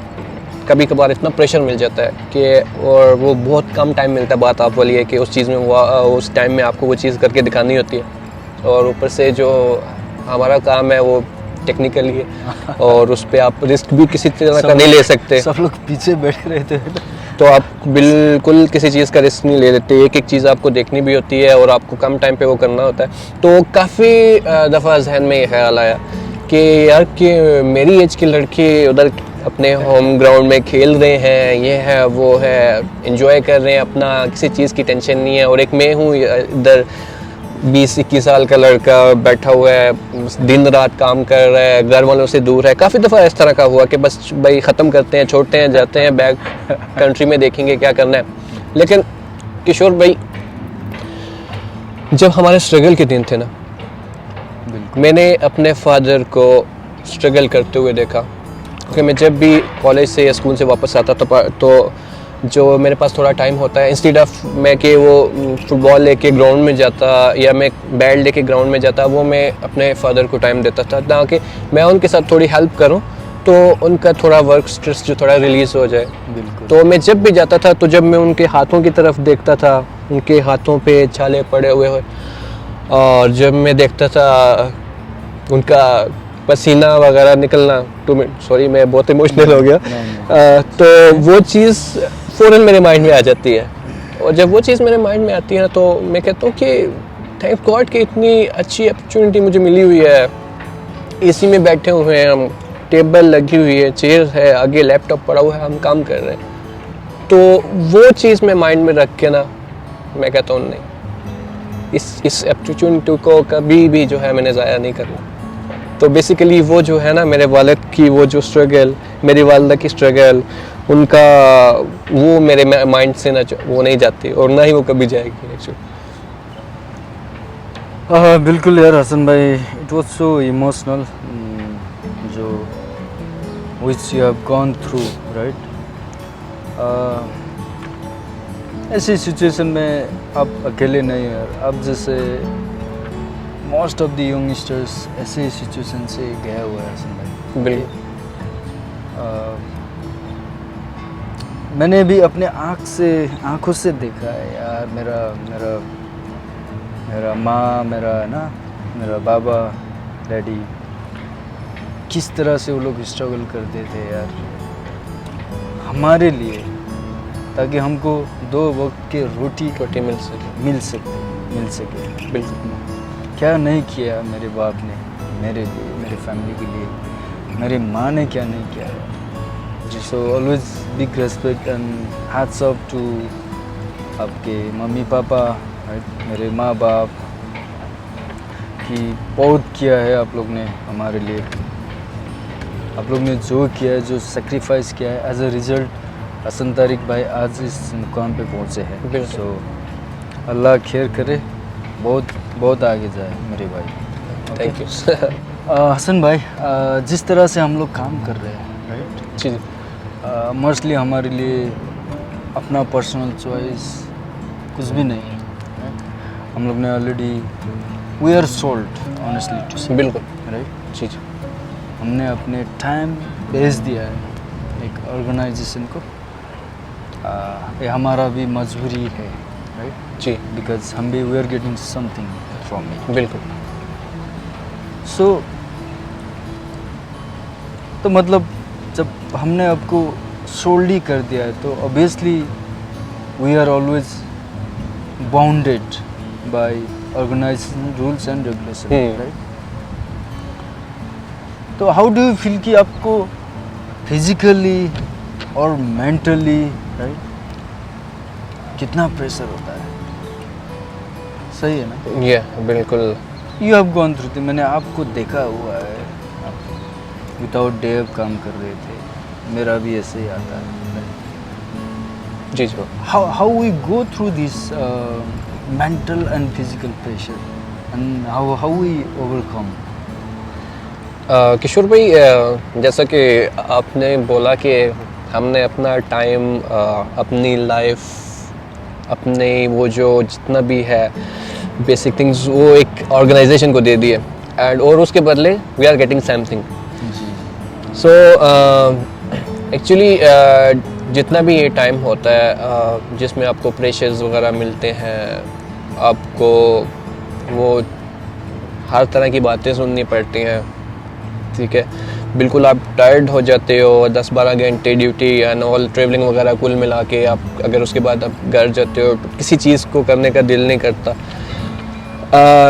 कभी कभार इतना प्रेशर मिल जाता है कि, और वो बहुत कम टाइम मिलता है। बात आप वाली है कि उस चीज़ में उस टाइम में आपको वो चीज़ करके दिखानी होती है, और ऊपर से जो हमारा काम है वो टेक्निकली है, और उस पर आप रिस्क भी किसी तरह का नहीं ले सकते। सब लोग पीछे बैठे रहते हैं। तो आप बिल्कुल किसी चीज़ का रिस्क नहीं ले लेते, एक एक चीज़ आपको देखनी भी होती है और आपको कम टाइम पे वो करना होता है। तो काफ़ी दफ़ा जहन में ये ख्याल आया कि यार कि मेरी एज की लड़की उधर अपने होम ग्राउंड में खेल रहे हैं, ये है वो है, एंजॉय कर रहे हैं अपना, किसी चीज़ की टेंशन नहीं है, और एक मैं हूँ इधर 20-21 साल का लड़का बैठा हुआ है, दिन रात काम कर रहा है, घर वालों से दूर है। काफ़ी दफ़ा इस तरह का हुआ कि बस भाई ख़त्म करते हैं, छोड़ते हैं, जाते हैं, बैक कंट्री में देखेंगे क्या करना है। लेकिन किशोर भाई, जब हमारे स्ट्रगल के दिन थे ना, मैंने अपने फादर को स्ट्रगल करते हुए देखा। क्योंकि मैं जब भी कॉलेज से या स्कूल से वापस आता था तो जो मेरे पास थोड़ा टाइम होता है, इंस्टेड ऑफ मैं कि वो फुटबॉल लेके ग्राउंड में जाता या मैं बैट लेके ग्राउंड में जाता, वो मैं अपने फादर को टाइम देता था ताकि मैं उनके साथ थोड़ी हेल्प करूं, तो उनका थोड़ा वर्क स्ट्रेस जो थोड़ा रिलीज़ हो जाए। बिल्कुल। तो मैं जब भी जाता था तो जब मैं उनके हाथों की तरफ देखता था, उनके हाथों पे छाले पड़े हुए हो, और जब मैं देखता था उनका पसीना वगैरह निकलना, सॉरी मैं बहुत इमोशनल हो गया, तो वो चीज़ फ़ौरन मेरे माइंड में आ जाती है। और जब वो चीज़ मेरे माइंड में आती है ना, तो मैं कहता हूँ कि थैंक गॉड कि इतनी अच्छी अपॉर्चुनिटी मुझे मिली हुई है। एसी में बैठे हुए हैं हम, टेबल लगी हुई है, चेयर है, आगे लैपटॉप पड़ा हुआ है, हम काम कर रहे हैं। तो वो चीज़ मैं माइंड में रख के ना, मैं कहता हूँ नहीं, इस अपॉर्चुनिटी को कभी भी जो है मैंने ज़ाया नहीं करना। तो बेसिकली वो जो है ना, मेरे वालिद की वो जो स्ट्रगल, मेरी वालदा की स्ट्रगल, उनका वो मेरे माइंड से ना वो नहीं जाती, और ना ही वो कभी जाएगी एक्चुअली। बिल्कुल यार हसन भाई, इट वाज सो इमोशनल जो which you have gone through, right? ऐसी सिचुएशन में आप अकेले नहीं हो यार, आप जैसे मोस्ट ऑफ द यंगस्टर्स ऐसे सिचुएशन से गया हुआ है हसन भाई। बिल्कुल। मैंने भी अपने आँखों से देखा है यार, मेरा मेरा मेरा माँ, मेरा ना मेरा बाबा डैडी, किस तरह से वो लोग स्ट्रगल करते थे यार हमारे लिए, ताकि हमको 2 वक्त के रोटी रोटी मिल सके। मिल सके। बिल्कुल। क्या नहीं किया मेरे बाप ने मेरे लिए, मेरे फैमिली के लिए, मेरी माँ ने क्या नहीं किया है। So always big respect and hats off to आपके मम्मी पापा, मेरे माँ बाप, कि बहुत किया है आप लोग ने हमारे लिए। आप लोग ने जो किया है, जो सेक्रीफाइस किया है, as a result Hasan Tariq भाई आज इस मुकाम पे पहुँचे हैं। बिल्कुल। सो अल्लाह खैर करे, बहुत बहुत आगे जाए मेरे भाई। Thank you. हसन भाई, जिस तरह से हम लोग काम कर रहे हैं, राइट, जी। मोस्टली हमारे लिए अपना पर्सनल चॉइस कुछ भी नहीं है, right? हम लोग ने already we are sold honestly to say, बिल्कुल। राइट। जी। हमने अपने टाइम भेज दिया है एक ऑर्गेनाइजेशन को। ये हमारा भी मजबूरी है, राइट, जी। बिकॉज हम भी we are getting something from it. बिल्कुल। सो तो मतलब जब हमने आपको सोल्डी कर दिया है तो obviously we are always bounded by organisation rules and regulation, right. तो हाउ डू यू फील कि आपको फिजिकली और मेंटली, राइट, कितना प्रेशर होता है? सही है ना? ये बिल्कुल। यू हैव गॉन थ्रू, मैंने आपको देखा हुआ है, विदाउट डे काम कर रहे थे, मेरा भी ऐसे ही आता है। जी जी। How we go through this mental and physical pressure and how we overcome? Kishore bhai, जैसा कि आपने बोला कि हमने अपना टाइम, अपनी लाइफ, अपने वो जो जितना भी है बेसिक थिंग्स वो एक ऑर्गेनाइजेशन को दे दिए, एंड और उसके बदले we are getting something. So actually जितना भी ये टाइम होता है जिसमें आपको प्रेशर्स वगैरह मिलते हैं, आपको वो हर तरह की बातें सुननी पड़ती हैं, ठीक है, बिल्कुल आप टायर्ड हो जाते हो, 10-12 घंटे ड्यूटी एंड ऑल ट्रेवलिंग वगैरह कुल मिला के, आप अगर उसके बाद आप घर जाते हो किसी चीज़ को करने का दिल नहीं करता।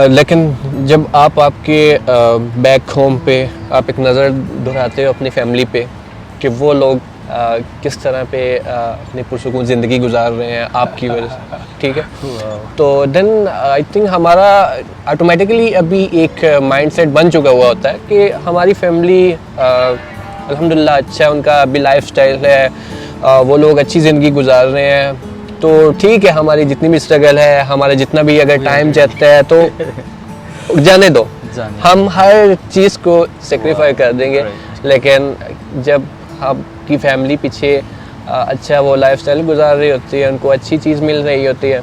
लेकिन जब आप आपके बैक होम पे आप एक नज़र दोहराते हो अपनी फैमिली पे कि वो लोग किस तरह पे अपनी पुरसुकून ज़िंदगी गुजार रहे हैं आपकी वजह से, ठीक है, तो देन आई थिंक हमारा ऑटोमेटिकली अभी एक माइंडसेट बन चुका हुआ होता है कि हमारी फैमिली अल्हम्दुलिल्लाह अच्छा उनका अभी लाइफस्टाइल है, वो लोग अच्छी ज़िंदगी गुजार रहे हैं, तो ठीक है, हमारी जितनी भी स्ट्रगल है, हमारा जितना भी अगर टाइम जाता है तो जाने दो, हम हर चीज़ को सेक्रीफाई कर देंगे। लेकिन जब आपकी फैमिली पीछे अच्छा वो लाइफस्टाइल गुजार रही होती है, उनको अच्छी चीज़ मिल रही होती है,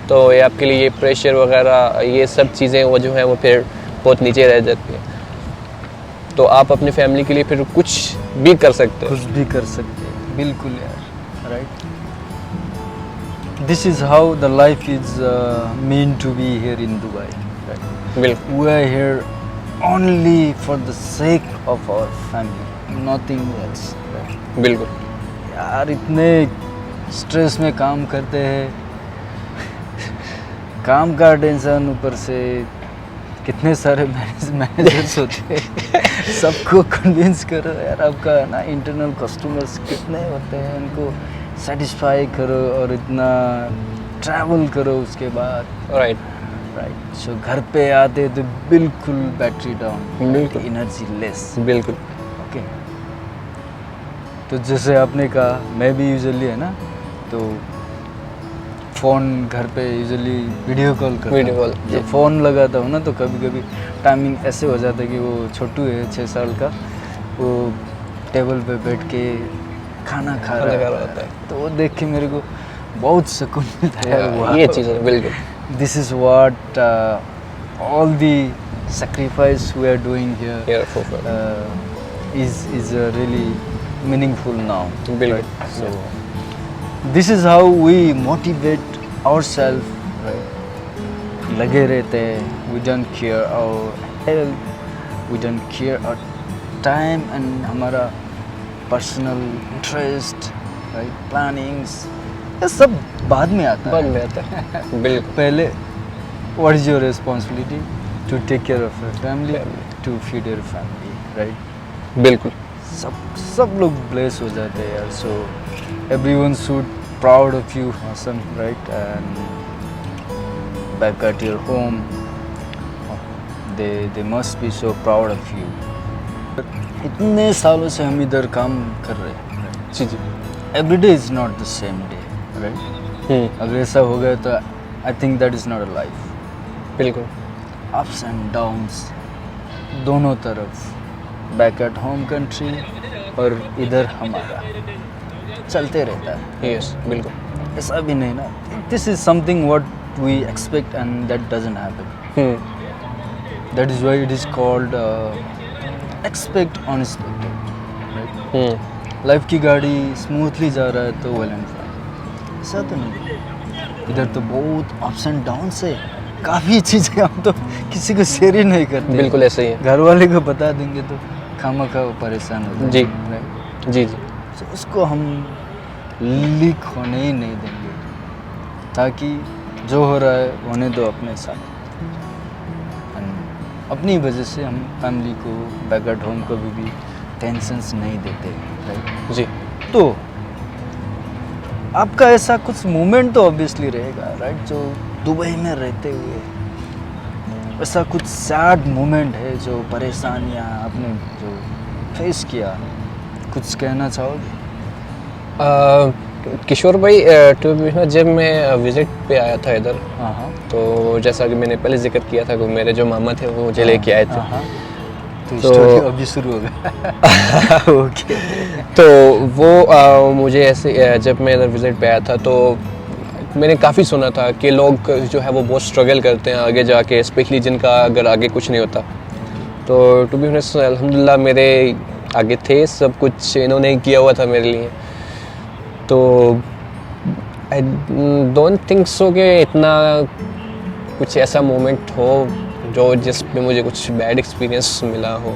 तो ये आपके लिए ये प्रेशर वगैरह ये सब चीज़ें वो जो हैं वो फिर बहुत नीचे रह जाती हैं, तो आप अपनी फैमिली के लिए फिर कुछ भी कर सकते हो। कुछ भी कर सकते हैं, बिल्कुल यार, right. This is how the life is mean to be here in Dubai, right. बिल्कुल। We are here only for the sake of our family, nothing else. बिल्कुल यार इतने स्ट्रेस में काम करते हैं, काम का टेंशन, ऊपर से कितने सारे मैनेजर्स होते हैं, सबको कन्विंस करो यार, आपका ना इंटरनल कस्टमर्स कितने होते हैं, उनको सेटिस्फाई करो और इतना ट्रैवल करो, उसके बाद राइट सो घर पे आते तो बिल्कुल बैटरी डाउन, बिल्कुल एनर्जी लेस, बिल्कुल। ओके। तो जैसे आपने कहा, मैं भी यूजुअली है ना, तो फ़ोन घर पे यूजुअली वीडियो कॉल करता हूँ। वीडियो कॉल, जब फ़ोन लगाता हूँ ना तो कभी कभी टाइमिंग ऐसे हो जाता है कि वो छोटू है 6 साल का, वो टेबल पे बैठ के खाना खा रहा होता है, तो वो देख के मेरे को बहुत सुकून मिलता है। ये चीज़ है, बिल्कुल। This is what all the sacrifice we are doing here is really meaningful now. बिल्कुल। So this is how we motivate ourselves, right? लगे रहते हैं, we don't care our health, we don't care our time and हमारा personal interest, right? Plannings, ये सब बाद में आता बन है. जाता है बिल्कुल. पहले what is your responsibility? To take care of your family, to feed your family, right? बिल्कुल. सब लोग bless हो जाते हैं यार. So everyone should proud of you, awesome, right? And back at your home, they must be so proud of you. इतने सालों से हम इधर काम कर रहे हैं, right? Ji ji. Every day is not the same day, right? अगर ऐसा हो गया तो I think that is not a life. बिल्कुल. Ups and downs दोनों तरफ, बैक एट होम कंट्री और इधर हमारा चलते रहता है. यस बिल्कुल. ऐसा भी नहीं ना, this is something what we expect and that doesn't happen. That is why it is called expect unexpected. Life की गाड़ी स्मूथली जा रहा है तो वेल एंड फाइन, ऐसा तो नहीं. इधर तो बहुत अप्स एंड डाउन से काफ़ी चीज़ें हम तो किसी को शेयर ही नहीं करते. बिल्कुल ऐसे ही है. घर वाले को बता देंगे तो खामखा वो परेशान हो जाएंगे. जी. right? जी जी. तो उसको हम लीक होने ही नहीं देंगे, ताकि जो हो रहा है होने दो अपने साथ. And अपनी वजह से हम फैमिली को, बैक एट होम को भी टेंशन्स नहीं देते, राइट? जी. तो आपका ऐसा कुछ मोमेंट तो ऑब्वियसली रहेगा, राइट? जो दुबई में रहते हुए ऐसा कुछ सैड मोमेंट है, जो परेशानियाँ आपने जो फेस किया, कुछ कहना चाहोगे? किशोर भाई, टू बी ऑनेस्ट, जब मैं विज़िट पे आया था इधर, हाँ हाँ. तो जैसा कि मैंने पहले जिक्र किया था कि मेरे जो मामा थे वो मुझे लेके आए थे. हाँ. तो तो- स्टोरी अभी शुरू हो गया. ओके. तो वो मुझे ऐसे जब मैं इधर विज़िट पे आया था तो मैंने काफ़ी सुना था कि लोग जो है वो बहुत स्ट्रगल करते हैं आगे जाके, स्पेशली जिनका अगर आगे कुछ नहीं होता. तो टू बी ऑनेस्ट अल्हम्दुलिल्लाह मेरे आगे थे, सब कुछ इन्होंने किया हुआ था मेरे लिए. तो आई डोंट थिंक सो कि इतना कुछ ऐसा मोमेंट हो जो जिस पे मुझे कुछ बैड एक्सपीरियंस मिला हो.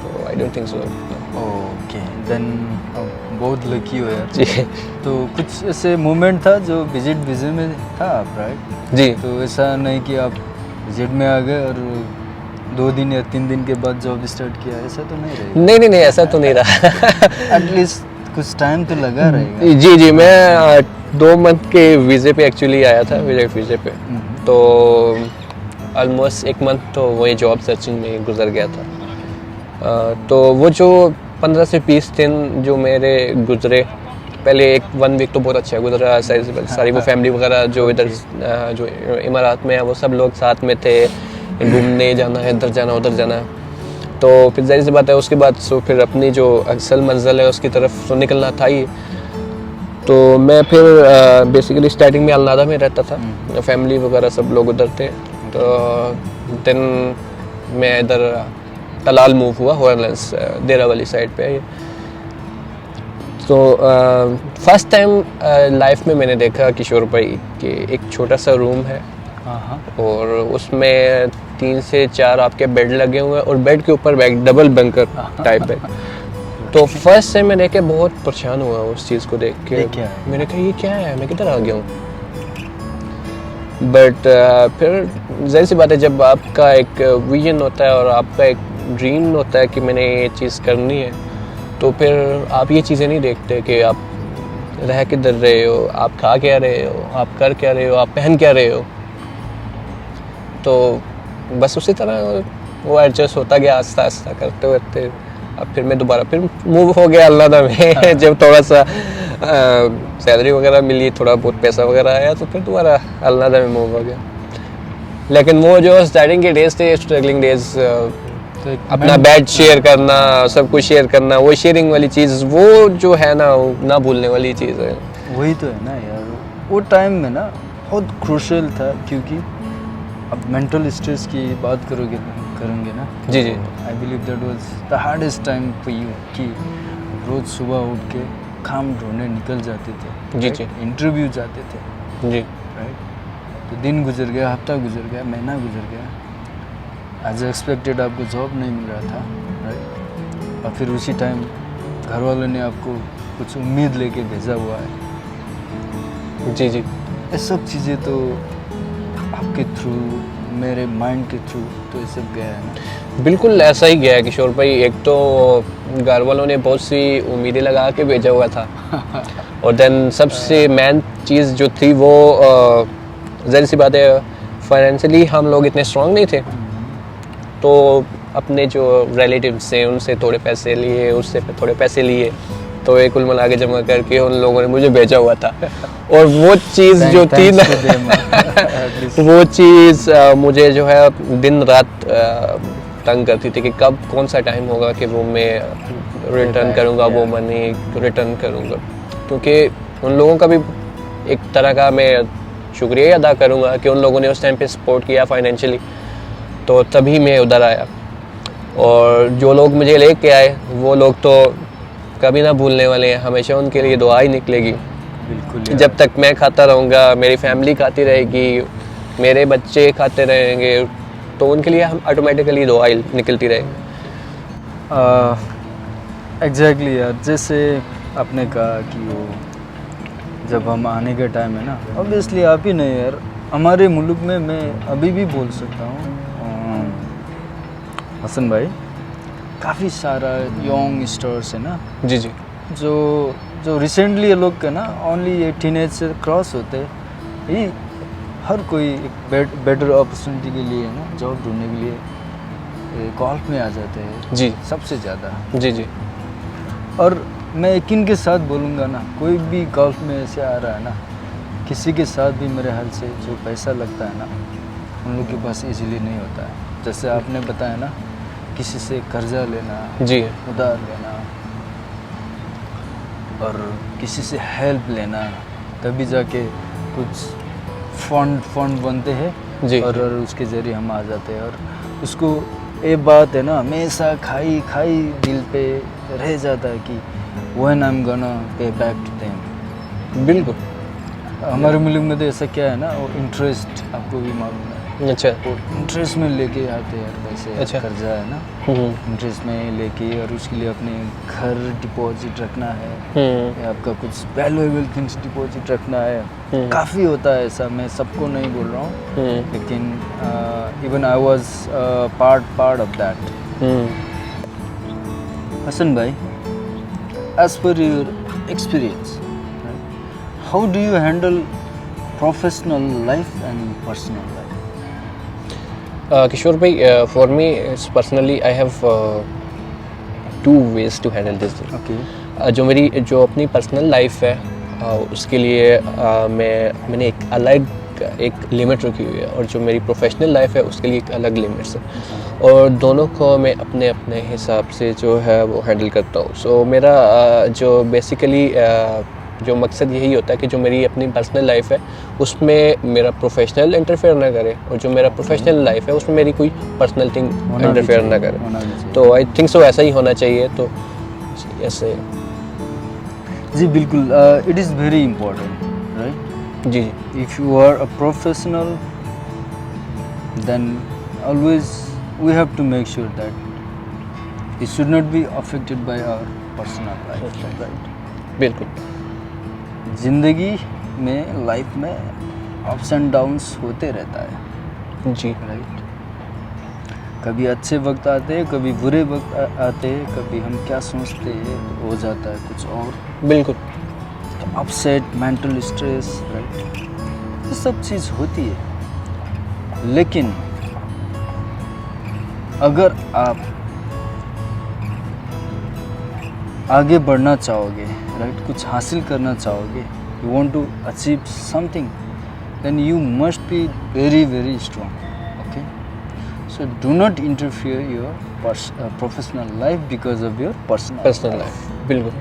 तो I don't think so. Okay, then बहुत लकी हो यार. जी तो कुछ ऐसे मोमेंट था जो विजिट वीज़े में था आप, राइट? जी. तो ऐसा नहीं कि आप विजिट में आ गए और 2 दिन या 3 दिन के बाद जॉब स्टार्ट किया, ऐसा तो नहीं रहेगा? नहीं ऐसा तो नहीं रहा. एटलीस्ट कुछ टाइम तो लगा रहेगा. जी जी. मैं 2 मंथ के वीज़े पे एक्चुअली आया था, विजिट वीज़े पे. तो ऑलमोस्ट 1 मंथ तो वही जॉब सर्चिंग में गुजर गया था. तो वो जो 15 से 20 दिन जो मेरे गुजरे, पहले 1 वीक तो बहुत अच्छा गुजरा. सारी वो फैमिली वगैरह जो इधर जो इमारात में है वो सब लोग साथ में थे, घूमने जाना है, इधर जाना उधर जाना. तो फिर जाहिर सी बात है उसके बाद सो फिर अपनी जो असल मंजिल है उसकी तरफ तो निकलना था ही. तो मैं फिर बेसिकली स्टार्टिंग में अलनादा में रहता था, फैमिली वगैरह सब लोग उधर थे. तो देन मैं इधर तलाल मूव हुआ, हॉलैंड्स देरा वाली साइड पे है. तो फर्स्ट टाइम लाइफ में मैंने देखा किशोर भाई कि एक छोटा सा रूम है हाँ. और उसमें 3 से 4 आपके बेड लगे हुए हैं और बेड के ऊपर एक डबल बंकर टाइप है. तो फर्स्ट से मैं देख के बहुत परेशान हुआ उस चीज़ को देख के. ये क्या है? मैंने कहा ये क्या है, मैं किधर आ गया हूँ. बट फिर जाहिर सी बात है जब आपका एक विजन होता है और आपका एक ड्रीम होता है कि मैंने ये चीज़ करनी है, तो फिर आप ये चीज़ें नहीं देखते कि आप रह किधर रहे हो, आप खा क्या रहे हो, आप कर क्या रहे हो, आप पहन क्या रहे हो. तो बस उसी तरह वो एडजस्ट होता गया आस्ता आस्ता करते करते. अब फिर मैं दोबारा फिर मूव हो गया अल्लाह में. जब थोड़ा सा सैलरी वगैरह मिली, थोड़ा बहुत पैसा वगैरह आया, तो फिर दोबारा अल्लाह में मूव हो गया. लेकिन वो जो स्टार्टिंग के डेज थे, स्ट्रगलिंग डेज, तो एक अपना बेड शेयर करना, सब कुछ शेयर करना, वो शेयरिंग वाली चीज़ वो जो है ना, वो ना भूलने वाली चीज़ है. वही तो है ना यार, वो टाइम में ना बहुत क्रूशियल था. क्योंकि अब मेंटल स्ट्रेस की बात करेंगे ना, जी जी. I believe that was the hardest time for you, कि रोज़ सुबह उठ के काम ढूंढने निकल जाते थे, जी, right? जी। इंटरव्यू जाते थे, जी, राइट? तो दिन गुजर गया, हफ्ता गुजर गया, महीना गुजर गया, एज एक्सपेक्टेड आपको जॉब नहीं मिल रहा था, राइट? और फिर उसी टाइम घर वालों ने आपको कुछ उम्मीद लेके भेजा हुआ है। जी, जी। ये सब चीज़ें तो आपके थ्रू, मेरे माइंड के थ्रू तो ये सब गया है ना। बिल्कुल ऐसा ही गया है किशोर भाई। एक तो घर वालों ने बहुत सी उम्मीदें लगा के भेजा हुआ था और देन सबसे मेन चीज़ जो थी वो ज़ाहिर सी बात है, फाइनेंशियली हम लोग इतने स्ट्रांग नहीं थे, तो अपने जो रिलेटिव्स हैं उनसे थोड़े पैसे लिए, उससे थोड़े पैसे लिए, तो एक कुल मिला के जमा करके उन लोगों ने मुझे भेजा हुआ था। और वो चीज़ जो थी ना वो चीज़ मुझे जो है दिन रात तंग करती थी कि कब कौन सा टाइम होगा कि वो मैं रिटर्न करूँगा, वो मनी रिटर्न करूँगा। क्योंकि उन लोगों का भी एक तरह का मैं शुक्रिया अदा करूँगा कि उन लोगों ने उस टाइम पे सपोर्ट किया फाइनेंशियली, तो तभी मैं उधर आया। और जो लोग मुझे लेके आए वो लोग तो कभी ना भूलने वाले हैं, हमेशा उनके लिए दुआ ही निकलेगी। बिल्कुल जब तक मैं खाता रहूँगा, मेरी फैमिली खाती रहेगी, मेरे बच्चे खाते रहेंगे, तो उनके लिए हम ऑटोमेटिकली दुआ ही निकलती रहेगी। एग्जैक्टली यार, जैसे आपने कहा कि वो जब हम आने का टाइम है ना, ऑब्वियसली आप ही नहीं यार, हमारे मुल्क में मैं अभी भी बोल सकता हूँ हसन भाई, काफ़ी सारा यंग स्टार्स है ना, जी, जी। जो रिसेंटली ये लोग के ना ओनली 18 एज से क्रॉस होते ही हर कोई एक बेटर अपॉर्चुनिटी के लिए ना, जॉब ढूंढने के लिए गोल्फ में आ जाते हैं जी, सबसे ज़्यादा। जी, जी। और मैं यकीन के साथ बोलूँगा ना, कोई भी गोल्फ में ऐसे आ रहा है ना, किसी के साथ भी मेरे हाल से जो पैसा लगता है ना, उन लोग के पास इजीली नहीं होता है। जैसे आपने बताया ना, किसी से कर्जा लेना, जी, उधार लेना और किसी से हेल्प लेना, तभी जाके कुछ फंड बनते हैं जी। और उसके ज़रिए हम आ जाते हैं। और उसको ये बात है ना, हमेशा खाई दिल पे रह जाता है कि when I am gonna pay back to them. बिल्कुल। हमारे मुल्क में तो ऐसा क्या है ना, वो इंटरेस्ट आपको भी मालूम है, अच्छा। वो इंटरेस्ट में लेके आते हैं यार पैसे, अच्छा। कर्जा है ना, इंटरेस्ट में लेके, और उसके लिए अपने घर डिपॉजिट रखना है या आपका कुछ वैल्यूएबल थिंग्स डिपॉजिट रखना है। काफ़ी होता है ऐसा, मैं सबको नहीं बोल रहा हूँ, लेकिन even I was part of that. Hasan भाई, as per your experience, how do you handle professional life and personal life? Kishore भाई, for me personally I have 2 ways to handle this. Okay. जो मेरी जो अपनी पर्सनल लाइफ है उसके लिए मैंने एक अलग एक लिमिट रखी हुई है, और जो मेरी प्रोफेशनल लाइफ है उसके लिए एक अलग लिमिट्स है, और दोनों को मैं अपने अपने हिसाब से जो है वो हैंडल करता हूँ। सो मेरा जो बेसिकली जो मकसद यही होता है कि जो मेरी अपनी पर्सनल लाइफ है उसमें मेरा प्रोफेशनल इंटरफेयर ना करे, और जो मेरा प्रोफेशनल लाइफ है उसमें मेरी कोई पर्सनल थिंग इंटरफेयर ना करे। तो आई थिंक सो ऐसा ही होना चाहिए। तो ऐसे जी बिल्कुल, it is very important, right? जी, If you are a professional, then always we have to make sure that it should not be affected by our personal life, right? बिल्कुल। जिंदगी में, लाइफ में अप्स एंड डाउन्स होते रहता है, जी, right? कभी अच्छे वक्त आते हैं, कभी बुरे वक्त आते हैं, कभी हम क्या सोचते हैं हो जाता है कुछ और, बिल्कुल। Upset, mental stress, right? ये सब चीज़ होती है, लेकिन अगर आप आगे बढ़ना चाहोगे, राइट, कुछ हासिल करना चाहोगे, you want to achieve something, then you must be very strong, okay? So do not interfere your professional life because of your personal life, बिल्कुल।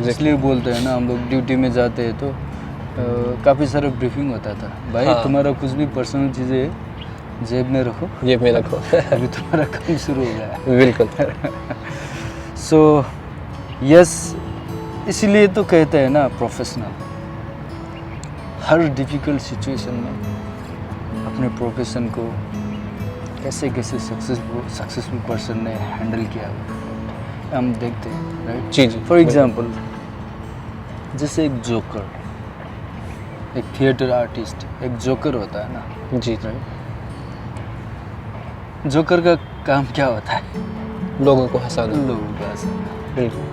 इसलिए बोलते हैं ना, हम लोग ड्यूटी में जाते हैं तो काफ़ी सारा ब्रीफिंग होता था, भाई हाँ। तुम्हारा कुछ भी पर्सनल चीज़ें जेब में रखो, जेब में रखो। अभी तुम्हारा काम शुरू हो गया है। बिल्कुल। सो यस, इसीलिए तो कहते हैं ना प्रोफेशनल, हर डिफ़िकल्ट सिचुएशन में अपने प्रोफेशन को कैसे कैसे सक्सेसफुल पर्सन ने हैंडल किया हम देखते हैं, राइट। जी जी। फॉर एग्जांपल जैसे एक जोकर, एक थिएटर आर्टिस्ट, एक जोकर होता है ना, जी। राइट। जोकर का काम क्या होता है? लोगों को हंसाना। लोगों का हंसाना। बिल्कुल।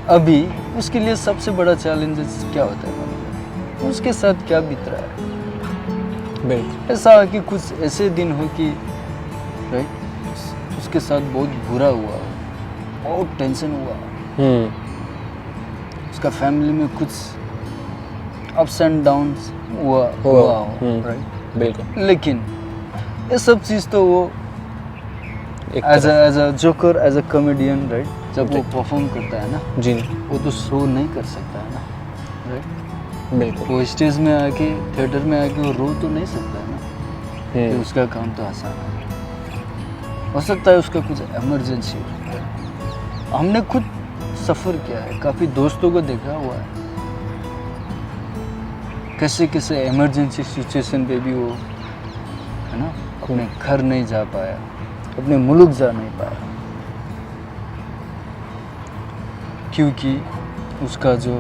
अभी उसके लिए सबसे बड़ा चैलेंज क्या होता है मालूम है? उसके साथ क्या बीत रहा है? बिल्कुल। ऐसा कि कुछ ऐसे दिन हो कि राइट उसके साथ बहुत बुरा हुआ, बहुत टेंशन हुआ, उसका फैमिली में कुछ अप्स एंड डाउन्स हुआ हो, राइट। बिल्कुल। लेकिन ये सब चीज़ तो वो एक एज तरफ- a joker, as a comedian, right, जब वो जी। परफॉर्म करता है ना, जी वो तो शो नहीं कर सकता है ना, राइट। बिल्कुल। वो स्टेज में आके, थिएटर में आके वो रो तो नहीं सकता है ना, कि उसका काम तो आसान है। हो सकता है उसका कुछ इमरजेंसी हो। हमने खुद सफ़र किया है, काफ़ी दोस्तों को देखा हुआ है कैसे कैसे इमरजेंसी सिचुएशन पे भी वो, है ना, अपने घर नहीं जा पाया, अपने मुल्क जा नहीं पाया, क्योंकि उसका जो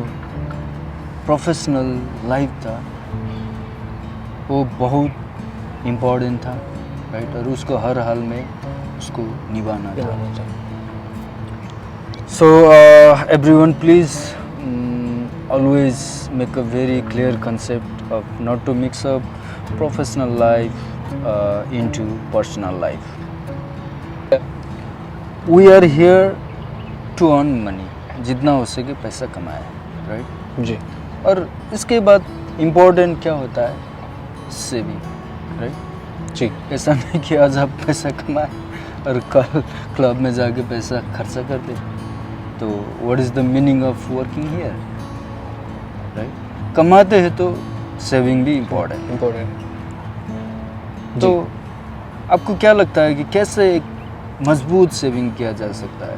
प्रोफेशनल लाइफ था वो बहुत इम्पोर्टेंट था, राइट, और उसको हर हाल में उसको निभाना था। So everyone please always make a very clear concept of not to mix up professional life into personal life. We are here to earn money, जितना हो सके पैसा कमाए, राइट। जी और इसके बाद इम्पोर्टेंट क्या होता है? Saving, right. जी। ऐसा नहीं कि आज आप पैसा कमाए और कल क्लब में जाके पैसा खर्चा कर दे। तो what is the meaning of working here, right. कमाते हैं तो सेविंग भी इम्पोर्टेंट। इम्पोर्टेंट। तो आपको क्या लगता है कि कैसे एक मजबूत सेविंग किया जा सकता है?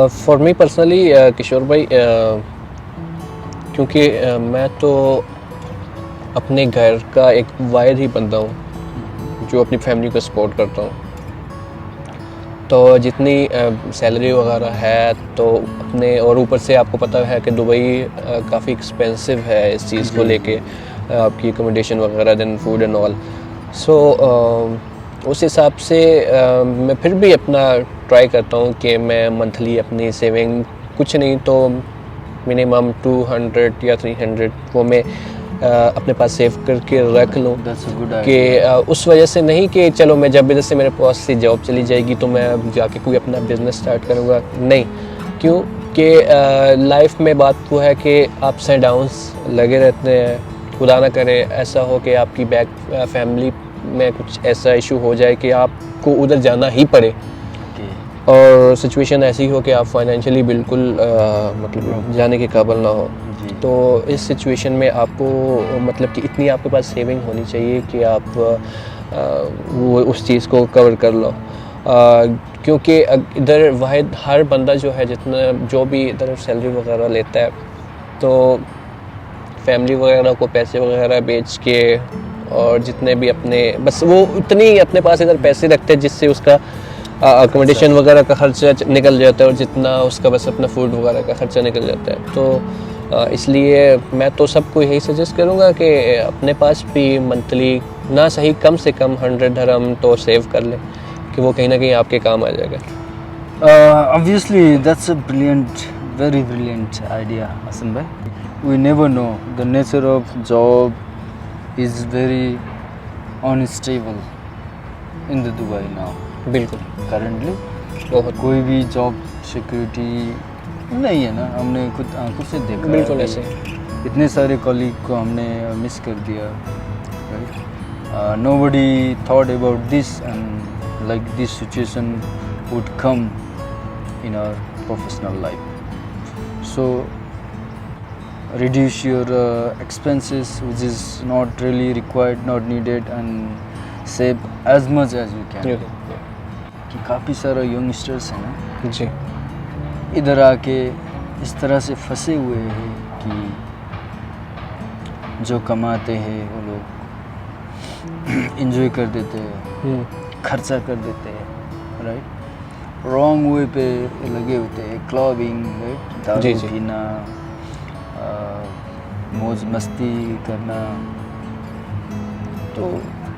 फॉर मी पर्सनली किशोर भाई, क्योंकि मैं तो अपने घर का एक वाहिद ही बंदा हूँ जो अपनी फैमिली को सपोर्ट करता हूँ। तो जितनी सैलरी वगैरह है तो अपने, और ऊपर से आपको पता है कि दुबई काफ़ी एक्सपेंसिव है इस चीज़ को लेके, आपकी अकोमोडेशन वगैरह, देन फूड एंड ऑल। सो उस हिसाब से मैं फिर भी अपना ट्राई करता हूँ कि मैं मंथली अपनी सेविंग कुछ नहीं तो मिनिमम 200 या 300 वो मैं अपने पास सेव करके रख लूँ। That's a good कि idea. उस वजह से नहीं कि चलो मैं जब इधर से मेरे पास से जॉब चली जाएगी तो मैं जाके कोई अपना बिजनेस स्टार्ट करूँगा, नहीं। क्यों कि लाइफ में बात वो है कि अप्स एंड डाउन्स लगे रहते हैं। खुदा ना करे ऐसा हो कि आपकी फैमिली में कुछ ऐसा इशू हो जाए कि आपको उधर जाना ही पड़े, Okay. और सिचुएशन ऐसी हो कि आप फाइनेंशियली बिल्कुल मतलब जाने के काबिल ना हो। जी। तो इस सिचुएशन में आपको मतलब कि इतनी आपके पास सेविंग होनी चाहिए कि आप वो उस चीज़ को कवर कर लो। क्योंकि इधर वाहिद हर बंदा जो है जितना जो भी इधर सैलरी वगैरह लेता है तो फैमिली वगैरह को पैसे वगैरह बेच के, और जितने भी अपने बस वो उतनी ही अपने पास इधर पैसे रखते हैं जिससे उसका अकोमोडेशन वगैरह का खर्चा निकल जाता है, और जितना उसका बस अपना फूड वगैरह का खर्चा निकल जाता है। तो इसलिए मैं तो सबको यही सजेस्ट करूँगा कि अपने पास भी मंथली ना सही कम से कम 100 dirham तो सेव कर लें कि वो कहीं ना कहीं आपके काम आ जाएगा। Obviously that's a brilliant, very brilliant idea, Hasan bhai. We never know, the nature of job is very unstable in the Dubai now. बिल्कुल। Currently बहुत कोई भी जॉब सिक्योरिटी नहीं है ना, हमने खुद आंखों से देखा। बिल्कुल है ऐसे। कि इतने सारे कॉलीग को हमने मिस कर दिया, right. Nobody thought about this and like this situation would come in our professional life. So reduce your expenses which is not really required, not needed, and save as much as you can. कि काफ़ी सारा youngsters हैं ना जी इधर आके इस तरह से फंसे हुए हैं कि जो कमाते हैं वो लोग इंजॉय कर देते हैं, खर्चा कर देते हैं, राइट। रॉन्ग वे पे लगे होते हैं, क्लबिंग, राइट, दारू जी, जी। पीना, मौज मस्ती करना। तो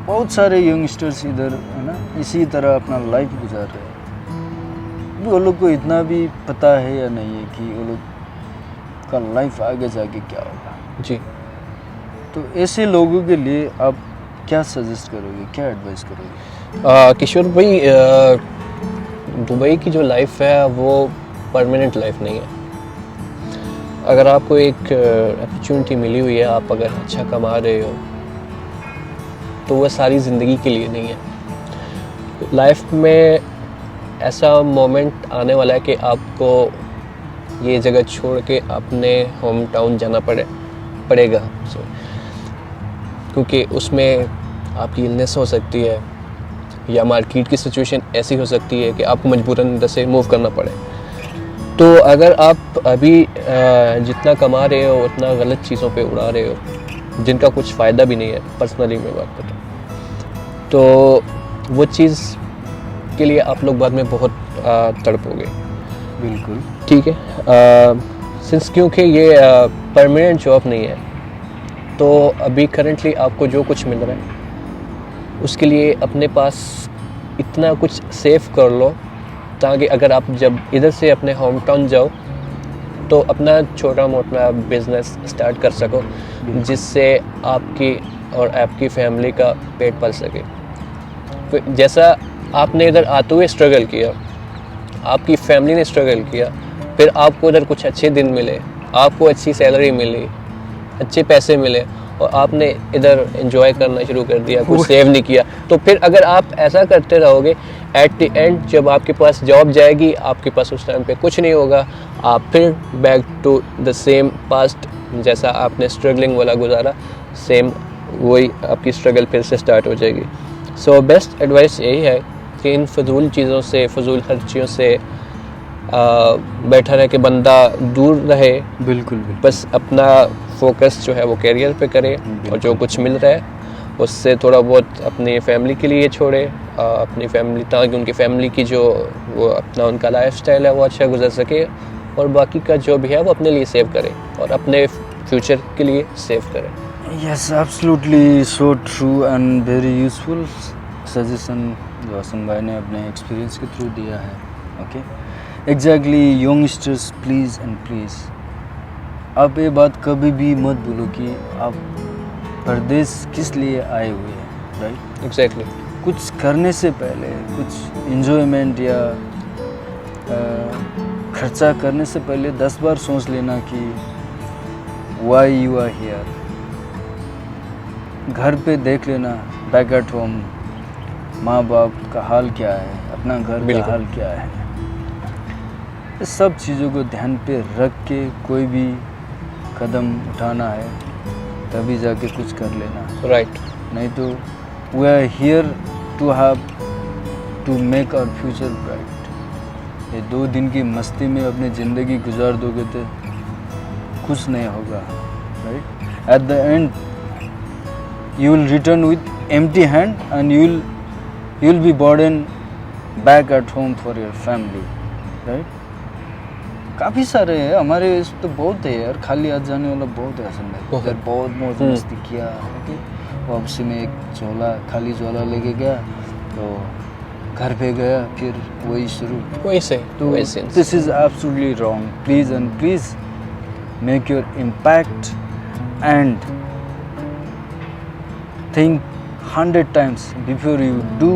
बहुत सारे यंगस्टर्स इधर है ना इसी तरह अपना लाइफ गुजार रहे हैं। वो लोग को इतना भी पता है या नहीं है कि वो लोग का लाइफ आगे जाके क्या होगा। जी। तो ऐसे लोगों के लिए आप क्या सजेस्ट करोगे, क्या एडवाइस करोगे? किशोर भाई, दुबई की जो लाइफ है वो परमानेंट लाइफ नहीं है। अगर आपको एक अपॉर्चुनिटी मिली हुई है, आप अगर अच्छा कमा रहे हो, तो वह सारी ज़िंदगी के लिए नहीं है। लाइफ में ऐसा मोमेंट आने वाला है कि आपको ये जगह छोड़ के अपने होम टाउन जाना पड़ेगा। क्योंकि उसमें आपकी इलनेस हो सकती है या मार्केट की सिचुएशन ऐसी हो सकती है कि आपको मजबूरन इधर से मूव करना पड़े। तो अगर आप अभी जितना कमा रहे हो उतना गलत चीज़ों पे उड़ा रहे हो, जिनका कुछ फ़ायदा भी नहीं है, पर्सनली मैं बात करता हूँ, तो वो चीज़ के लिए आप लोग बाद में बहुत तड़पोगे। बिल्कुल ठीक है। सिंस क्योंकि ये परमानेंट जॉब नहीं है, तो अभी करंटली आपको जो कुछ मिल रहा है उसके लिए अपने पास इतना कुछ सेव कर लो, ताकि अगर आप जब इधर से अपने होम टाउन जाओ तो अपना छोटा मोटा बिजनेस स्टार्ट कर सको, जिससे आपकी और आपकी फैमिली का पेट पल सके। जैसा आपने इधर आते हुए स्ट्रगल किया, आपकी फैमिली ने स्ट्रगल किया, फिर आपको इधर कुछ अच्छे दिन मिले, आपको अच्छी सैलरी मिली, अच्छे पैसे मिले, और आपने इधर एंजॉय करना शुरू कर दिया, कुछ सेव नहीं किया। तो फिर अगर आप ऐसा करते रहोगे, एट द एंड जब आपके पास जॉब जाएगी, आपके पास उस टाइम पे कुछ नहीं होगा, आप फिर back to the same past, जैसा आपने स्ट्रगलिंग वाला गुजारा, सेम वही आपकी स्ट्रगल फिर से स्टार्ट हो जाएगी। सो बेस्ट एडवाइस यही है कि इन फजूल चीज़ों से, फजूल खर्चियों से बैठा रहे कि बंदा दूर रहे। बिल्कुल बिल्कुल। बस अपना फोकस जो है वो कैरियर पे करे, और जो कुछ मिल रहा है उससे थोड़ा बहुत अपनी फैमिली के लिए छोड़े, अपनी फैमिली, ताकि उनकी फैमिली की जो वो अपना उनका लाइफस्टाइल है वो अच्छा गुजर सके, और बाकी का जो भी है वो अपने लिए सेव करे और अपने फ्यूचर के लिए सेव करे। Yes, absolutely so true and very useful suggestion जो आसम भाई ने अपने एक्सपीरियंस के थ्रू दिया है। Okay, exactly. Youngsters please and please, आप ये बात कभी भी मत भूलो कि आप परदेश किस लिए आए हुए हैं, राइट। एग्जैक्टली। कुछ करने से पहले, कुछ इन्जॉयमेंट या खर्चा करने से पहले 10 बार सोच लेना कि वाई यू आर हियर। घर पे देख लेना, बैक एट होम, माँ बाप का हाल क्या है, अपना घर का हाल क्या है। इस सब चीज़ों को ध्यान पे रख के कोई भी कदम उठाना है, तभी जाके कुछ कर लेना, राइट। नहीं तो we are here to have to make our future bright. ये 2 दिन की मस्ती में अपनी ज़िंदगी गुजार दोगे तो कुछ नहीं होगा, right. At the end you will return with empty hand and you will be burdened back at home for your family, right। काफ़ी सारे हैं हमारे, इस तो बहुत है यार, खाली हाथ जाने वाला बहुत है असल में। उधर बहुत मौज मस्ती किया, ओके, वापसी में एक खाली झोला लेके गया, तो घर पे गया, फिर वही शुरू, वैसे तो this is absolutely wrong. Please and please make your impact and think 100 times before you do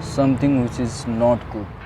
something which is not good.